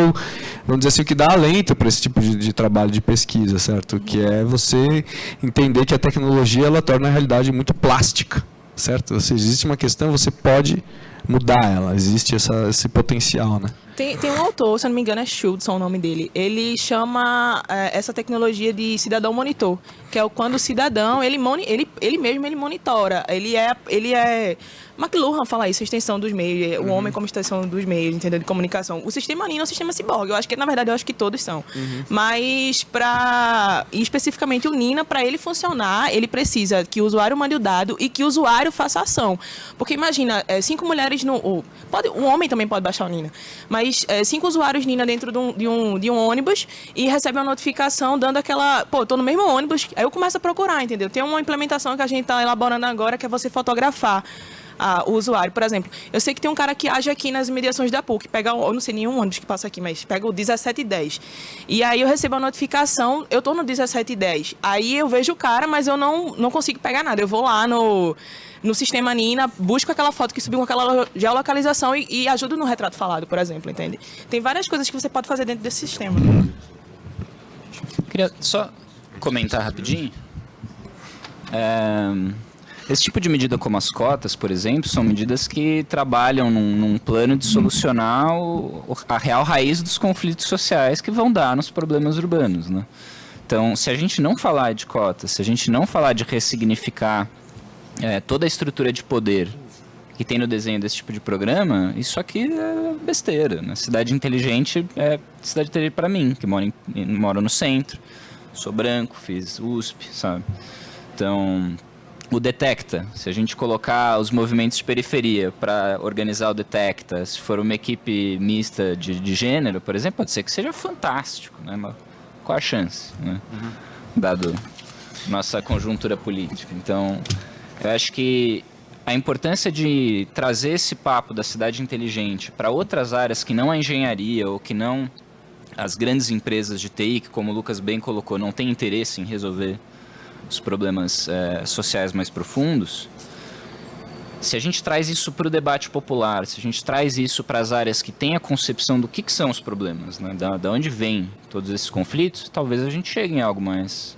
vamos dizer assim, o que dá alento para esse tipo de trabalho de pesquisa, certo? Que é você entender que a tecnologia, ela torna a realidade muito plástica, certo? Ou seja, existe uma questão, você pode mudar ela, existe esse potencial, né? Tem um autor, se eu não me engano é Schultz, é o nome dele. Ele chama essa tecnologia de cidadão monitor, que é quando o cidadão, ele mesmo monitora. Ele é McLuhan fala isso, a extensão dos meios, o homem como extensão dos meios, entendeu? De comunicação. O sistema NIN é um sistema ciborgue. Na verdade, eu acho que todos são. Mas especificamente o Nina, para ele funcionar, ele precisa que o usuário mande o dado e que o usuário faça ação. Porque imagina, 5 mulheres um homem também pode baixar o Nina, mas 5 usuários Nina dentro de um ônibus e recebe uma notificação dando aquela... Pô, tô no mesmo ônibus, aí eu começo a procurar, entendeu? Tem uma implementação que a gente tá elaborando agora, que é você fotografar o usuário. Por exemplo, eu sei que tem um cara que age aqui nas mediações da PUC, eu não sei nenhum ônibus que passa aqui, mas pega o 1710. E aí eu recebo a notificação, eu tô no 1710. Aí eu vejo o cara, mas eu não consigo pegar nada. Eu vou lá no sistema Nina, busco aquela foto que subiu com aquela geolocalização e ajudo no retrato falado, por exemplo, entende? Tem várias coisas que você pode fazer dentro desse sistema. Queria só comentar rapidinho. Esse tipo de medida como as cotas, por exemplo, são medidas que trabalham num plano de solucionar a real raiz dos conflitos sociais que vão dar nos problemas urbanos, né? Então, se a gente não falar de cotas, se a gente não falar de ressignificar toda a estrutura de poder que tem no desenho desse tipo de programa, isso aqui é besteira, né? Cidade inteligente é cidade inteligente para mim, que moro no centro, sou branco, fiz USP, sabe? Então... O Detecta, se a gente colocar os movimentos de periferia para organizar o Detecta, se for uma equipe mista de gênero, por exemplo, pode ser que seja fantástico, né? Mas qual a chance, né? Dado nossa conjuntura política. Então, eu acho que a importância de trazer esse papo da cidade inteligente para outras áreas que não a engenharia ou que não as grandes empresas de TI, que, como o Lucas bem colocou, não tem interesse em resolver os problemas sociais mais profundos, se a gente traz isso para o debate popular, se a gente traz isso para as áreas que têm a concepção do que são os problemas, né, da onde vêm todos esses conflitos, talvez a gente chegue em algo mais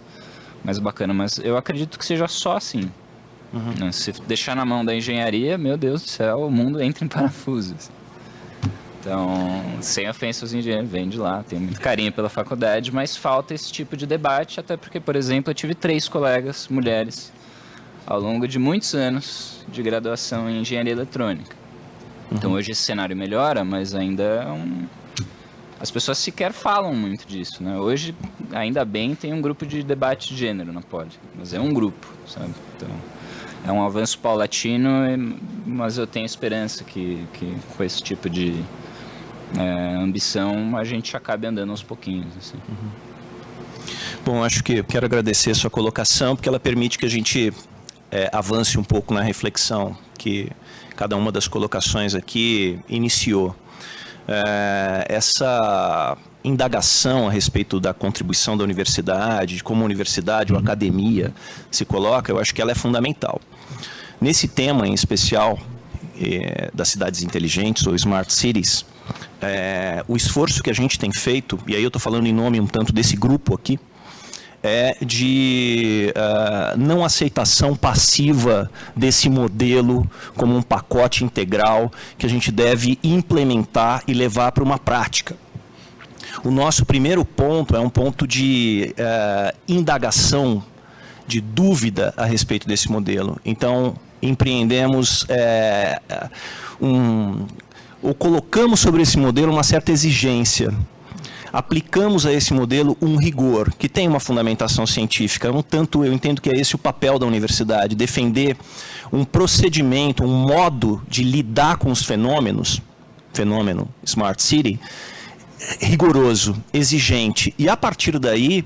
bacana, mas eu acredito que seja só assim. Né? Se deixar na mão da engenharia, meu Deus do céu, o mundo entra em parafusos. Então, sem ofensa aos engenheiros, vem de lá, tenho muito carinho pela faculdade, mas falta esse tipo de debate, até porque, por exemplo, eu tive 3 colegas mulheres ao longo de muitos anos de graduação em engenharia eletrônica. Então, hoje esse cenário melhora, mas ainda as pessoas sequer falam muito disso, né? Hoje, ainda bem, tem um grupo de debate de gênero na Poli, mas é um grupo, sabe? Então, é um avanço paulatino, mas eu tenho esperança que com esse tipo de ambição a gente acabe andando aos pouquinhos. Assim. Bom, acho que eu quero agradecer a sua colocação, porque ela permite que a gente avance um pouco na reflexão que cada uma das colocações aqui iniciou. essa indagação a respeito da contribuição da universidade, de como a universidade ou a academia se coloca, eu acho que ela é fundamental. Nesse tema em especial, das cidades inteligentes ou Smart Cities, o esforço que a gente tem feito, e aí eu estou falando em nome um tanto desse grupo aqui, é de não aceitação passiva desse modelo como um pacote integral que a gente deve implementar e levar para uma prática. O nosso primeiro ponto é um ponto de indagação, de dúvida a respeito desse modelo. Então, empreendemos ou colocamos sobre esse modelo uma certa exigência. Aplicamos a esse modelo um rigor, que tem uma fundamentação científica. Um tanto eu entendo que é esse o papel da universidade, defender um procedimento, um modo de lidar com os fenômeno Smart City, rigoroso, exigente, e a partir daí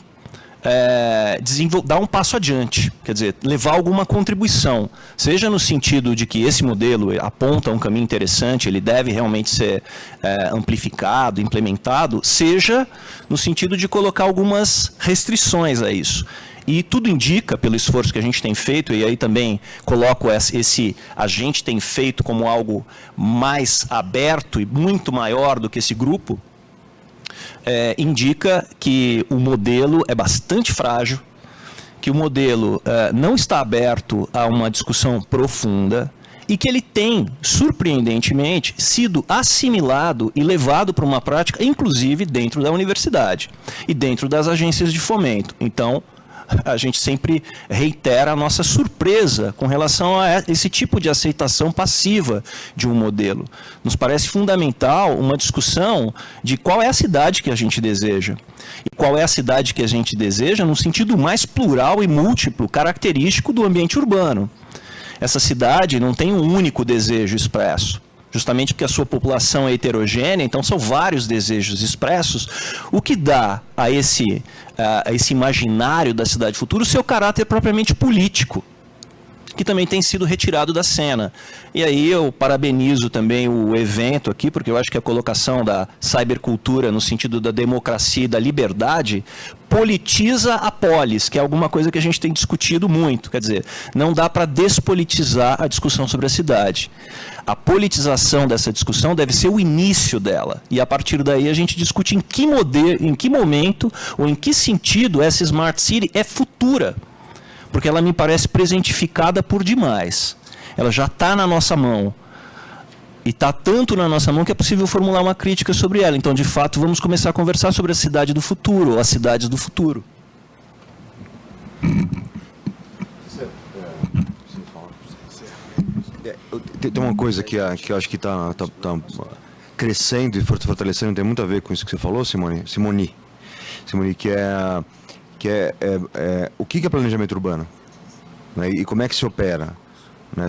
dar um passo adiante, quer dizer, levar alguma contribuição, seja no sentido de que esse modelo aponta um caminho interessante, ele deve realmente ser amplificado, implementado, seja no sentido de colocar algumas restrições a isso. E tudo indica, pelo esforço que a gente tem feito, e aí também coloco a gente tem feito como algo mais aberto e muito maior do que esse grupo, indica que o modelo é bastante frágil, que o modelo não está aberto a uma discussão profunda e que ele tem, surpreendentemente, sido assimilado e levado para uma prática, inclusive dentro da universidade e dentro das agências de fomento. Então, a gente sempre reitera a nossa surpresa com relação a esse tipo de aceitação passiva de um modelo. Nos parece fundamental uma discussão de qual é a cidade que a gente deseja. E qual é a cidade que a gente deseja no sentido mais plural e múltiplo, característico do ambiente urbano. Essa cidade não tem um único desejo expresso. Justamente porque a sua população é heterogênea, então são vários desejos expressos, o que dá a esse imaginário da cidade futura o seu caráter propriamente político, que também tem sido retirado da cena. E aí eu parabenizo também o evento aqui, porque eu acho que a colocação da cybercultura no sentido da democracia e da liberdade politiza a polis, que é alguma coisa que a gente tem discutido muito. Quer dizer, não dá para despolitizar a discussão sobre a cidade. A politização dessa discussão deve ser o início dela. E a partir daí a gente discute em que momento ou em que sentido essa Smart City é futura. Porque ela me parece presentificada por demais. Ela já está na nossa mão. E está tanto na nossa mão que é possível formular uma crítica sobre ela. Então, de fato, vamos começar a conversar sobre a cidade do futuro, ou as cidades do futuro. Tem uma coisa que eu acho que está crescendo e fortalecendo, tem muito a ver com isso que você falou, Simone, que é o que é planejamento urbano, né? E como é que se opera, né?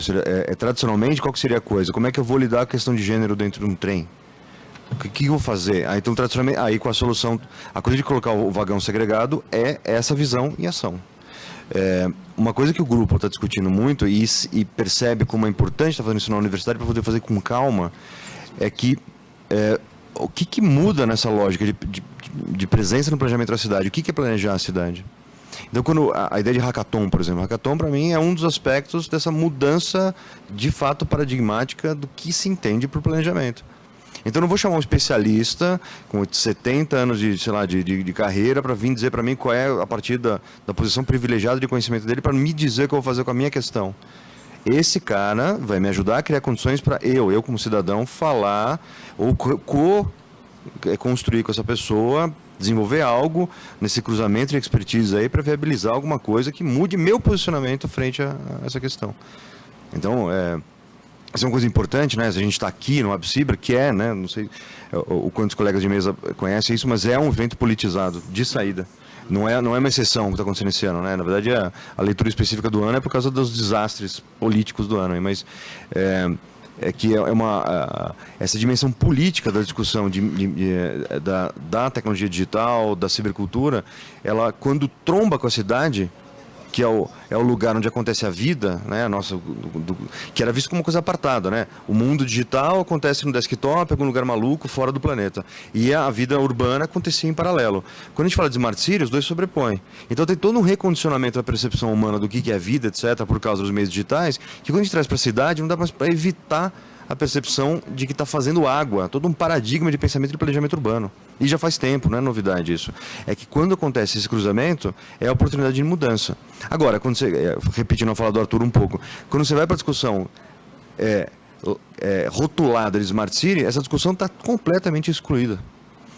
Tradicionalmente, qual que seria a coisa? Como é que eu vou lidar com a questão de gênero dentro de um trem? O que eu vou fazer? Então, tradicionalmente, aí com a solução, a coisa de colocar o vagão segregado é essa visão em ação. Uma coisa que o grupo está discutindo muito e percebe como é importante estar fazendo isso na universidade para poder fazer com calma, é que o que muda nessa lógica de presença no planejamento da cidade? O que é planejar a cidade? Então, quando a ideia de hackathon, por exemplo, hackathon para mim é um dos aspectos dessa mudança de fato paradigmática do que se entende por planejamento. Então, eu não vou chamar um especialista com 70 anos de carreira para vir dizer para mim qual é, a partir da posição privilegiada de conhecimento dele, para me dizer o que eu vou fazer com a minha questão. Esse cara vai me ajudar a criar condições para eu como cidadão, falar ou construir com essa pessoa, desenvolver algo nesse cruzamento de expertise aí para viabilizar alguma coisa que mude meu posicionamento frente a essa questão. Então, essa é uma coisa importante, né? A gente está aqui no Abcibra, que né? Não sei o quantos colegas de mesa conhecem isso, mas é um evento politizado, de saída. Não é uma exceção o que está acontecendo esse ano, né? Na verdade, a leitura específica do ano é por causa dos desastres políticos do ano, mas essa dimensão política da discussão da tecnologia digital, da cibercultura, ela, quando tromba com a cidade, que é o lugar onde acontece a vida, né, que era visto como uma coisa apartada, né? O mundo digital acontece no desktop, em algum lugar maluco, fora do planeta. E a vida urbana acontecia em paralelo. Quando a gente fala de Smart City, os dois sobrepõem. Então tem todo um recondicionamento da percepção humana do que é vida, etc., por causa dos meios digitais, que quando a gente traz para a cidade, não dá mais para evitar a percepção de que está fazendo água, todo um paradigma de pensamento de planejamento urbano. E já faz tempo, não é novidade isso. É que quando acontece esse cruzamento, é a oportunidade de mudança. Agora, quando você, repetindo a fala do Arthur um pouco, quando você vai para a discussão rotulada de Smart City, essa discussão está completamente excluída.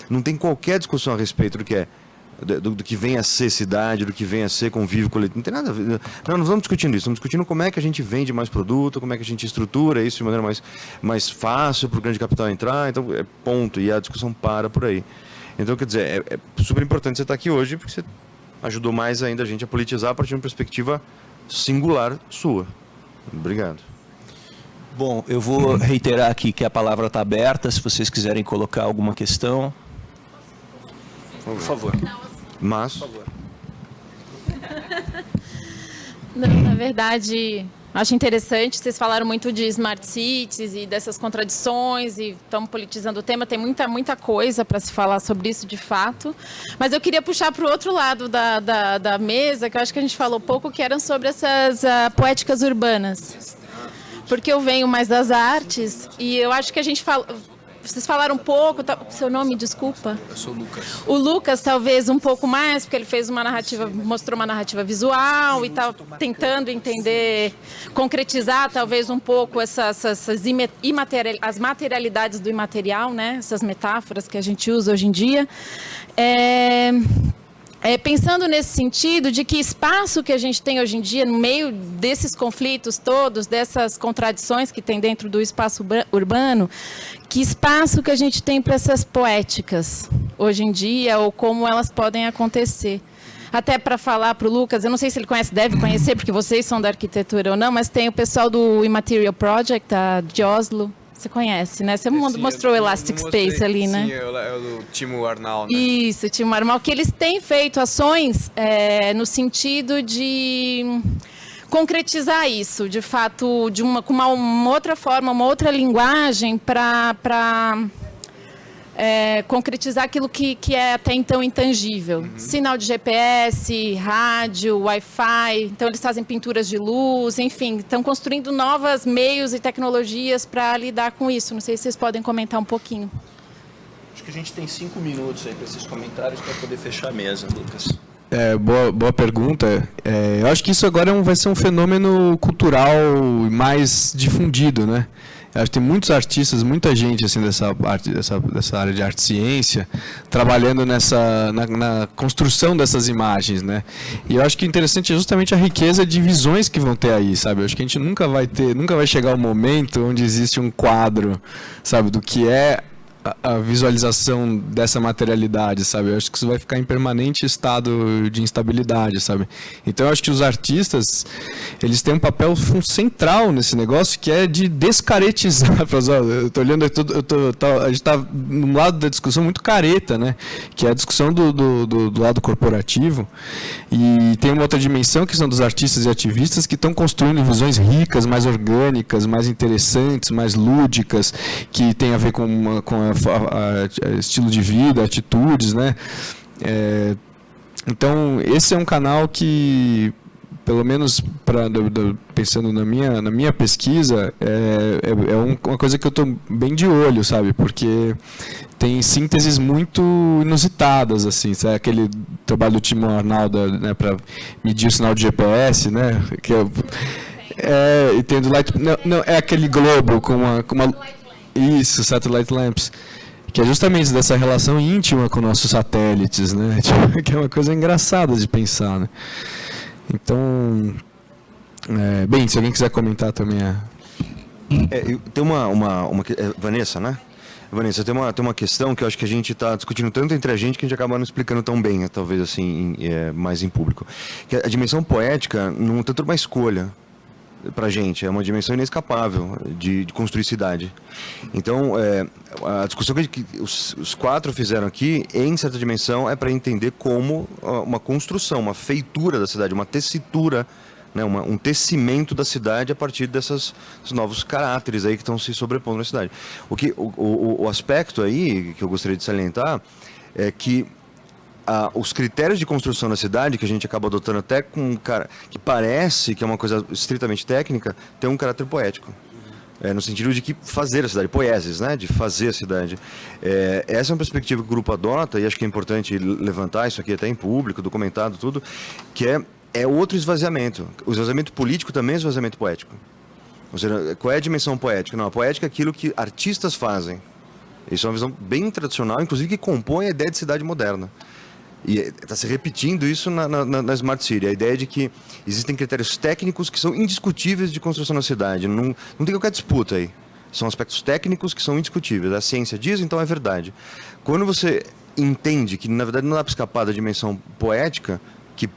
Não tem qualquer discussão a respeito do que vem a ser cidade, do que vem a ser convívio coletivo. Não tem nada a ver. Não estamos discutindo isso. Estamos discutindo como é que a gente vende mais produto, como é que a gente estrutura isso de maneira mais fácil para o grande capital entrar. Então, ponto. E a discussão para por aí. Então, quer dizer, é super importante você estar aqui hoje, porque você ajudou mais ainda a gente a politizar a partir de uma perspectiva singular sua. Obrigado. Bom, eu vou reiterar aqui que a palavra está aberta, se vocês quiserem colocar alguma questão. Por favor. Mas... Não, na verdade, acho interessante, vocês falaram muito de Smart Cities e dessas contradições e estamos politizando o tema, tem muita coisa para se falar sobre isso de fato, mas eu queria puxar para o outro lado da mesa, que eu acho que a gente falou pouco, que eram sobre essas poéticas urbanas, porque eu venho mais das artes e eu acho que a gente fala... Vocês falaram um pouco, seu nome, desculpa? Eu sou o Lucas. O Lucas, talvez um pouco mais, porque ele fez uma narrativa, mostrou uma narrativa visual e está tentando entender, concretizar talvez um pouco as materialidades do imaterial, né? Essas metáforas que a gente usa hoje em dia. Pensando nesse sentido de que espaço que a gente tem hoje em dia, no meio desses conflitos todos, dessas contradições que tem dentro do espaço urbano, que espaço que a gente tem para essas poéticas hoje em dia, ou como elas podem acontecer. Até para falar para o Lucas, eu não sei se ele conhece, deve conhecer, porque vocês são da arquitetura ou não, mas tem o pessoal do Immaterial Project, de Oslo. Você conhece, né? Você mostrou o Elastic Space ali, né? Sim, é o Timo Arnal, né? Isso, Timo Arnal, que eles têm feito ações no sentido de concretizar isso, de fato, com uma outra forma, uma outra linguagem para concretizar aquilo que é até então intangível. Uhum. Sinal de GPS, rádio, Wi-Fi, então eles fazem pinturas de luz, enfim, estão construindo novos meios e tecnologias para lidar com isso. Não sei se vocês podem comentar um pouquinho. Acho que a gente tem 5 minutos aí para esses comentários para poder fechar a mesa, Lucas. Boa pergunta. Eu acho que isso agora vai ser um fenômeno cultural mais difundido, né? Eu acho que tem muitos artistas, muita gente assim, dessa área de arte e ciência, trabalhando na construção dessas imagens, né? E eu acho que o interessante é justamente a riqueza de visões que vão ter aí, sabe? Eu acho que a gente nunca vai chegar ao momento onde existe um quadro, sabe, do que é a visualização dessa materialidade, sabe? Eu acho que isso vai ficar em permanente estado de instabilidade, sabe? Então eu acho que os artistas, eles têm um papel central nesse negócio, que é de descaretizar. Eu tô olhando, a gente tá num lado da discussão muito careta, né? Que é a discussão do lado corporativo, e tem uma outra dimensão que são dos artistas e ativistas que estão construindo visões ricas, mais orgânicas, mais interessantes, mais lúdicas, que tem a ver com estilo de vida, atitudes, né? Então, esse é um canal que, pelo menos pensando na minha pesquisa, uma coisa que eu estou bem de olho, sabe? Porque tem sínteses muito inusitadas, assim, sabe? Aquele trabalho do Timo Arnal, né, para medir o sinal de GPS, né? Que e tem do light, não, é aquele globo com uma isso, satellite lamps, que é justamente dessa relação íntima com nossos satélites, né? Que é uma coisa engraçada de pensar, né? Então, bem, se alguém quiser comentar também tem Vanessa, né? Vanessa, tem uma questão que eu acho que a gente está discutindo tanto entre a gente que a gente acaba não explicando tão bem, talvez assim, mais em público. Que a dimensão poética não tem uma escolha. para a gente, é uma dimensão inescapável de construir cidade. Então, a discussão que os quatro fizeram aqui, em certa dimensão, é para entender como uma construção, uma feitura da cidade, uma tessitura, né, um tecimento da cidade a partir desses novos caráteres aí que estão se sobrepondo na cidade. O aspecto aí que eu gostaria de salientar é que os critérios de construção da cidade, que a gente acaba adotando até com um cara que parece que é uma coisa estritamente técnica, tem um caráter poético. No sentido de que fazer a cidade, poieses, né? De fazer a cidade. Essa é uma perspectiva que o grupo adota, e acho que é importante levantar isso aqui até em público, documentado, tudo, que é outro esvaziamento. O esvaziamento político também é esvaziamento poético. Ou seja, qual é a dimensão poética? Não, a poética é aquilo que artistas fazem. Isso é uma visão bem tradicional, inclusive que compõe a ideia de cidade moderna. E está se repetindo isso na Smart City, a ideia de que existem critérios técnicos que são indiscutíveis de construção da cidade. Não tem qualquer disputa aí. São aspectos técnicos que são indiscutíveis. A ciência diz, então é verdade. Quando você entende que, na verdade, não dá para escapar da dimensão poética, que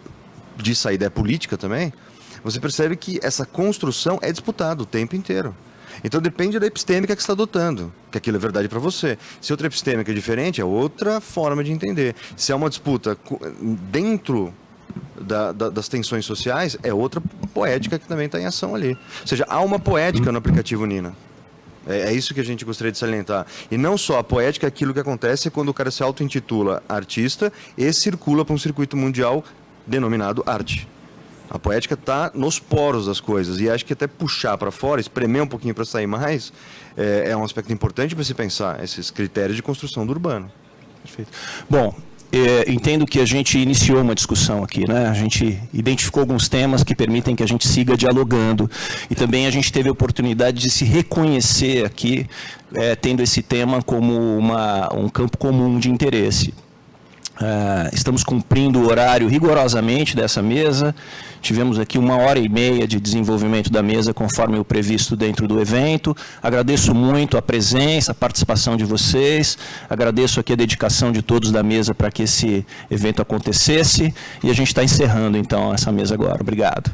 diz a ideia política também, você percebe que essa construção é disputada o tempo inteiro. Então depende da epistêmica que você está adotando, que aquilo é verdade para você. Se outra epistêmica é diferente, é outra forma de entender. Se é uma disputa dentro das tensões sociais, é outra poética que também está em ação ali. Ou seja, há uma poética no aplicativo Nina. É isso que a gente gostaria de salientar. E não só a poética, é aquilo que acontece quando o cara se auto-intitula artista e circula para um circuito mundial denominado arte. A poética está nos poros das coisas, e acho que até puxar para fora, espremer um pouquinho para sair mais, é um aspecto importante para se pensar, esses critérios de construção do urbano. Perfeito. Bom, entendo que a gente iniciou uma discussão aqui, né? A gente identificou alguns temas que permitem que a gente siga dialogando, e também a gente teve a oportunidade de se reconhecer aqui, tendo esse tema como um campo comum de interesse. Estamos cumprindo o horário rigorosamente dessa mesa. Tivemos aqui 1h30 de desenvolvimento da mesa, conforme o previsto dentro do evento. Agradeço muito a presença, a participação de vocês. Agradeço aqui a dedicação de todos da mesa para que esse evento acontecesse. E a gente está encerrando, então, essa mesa agora. Obrigado.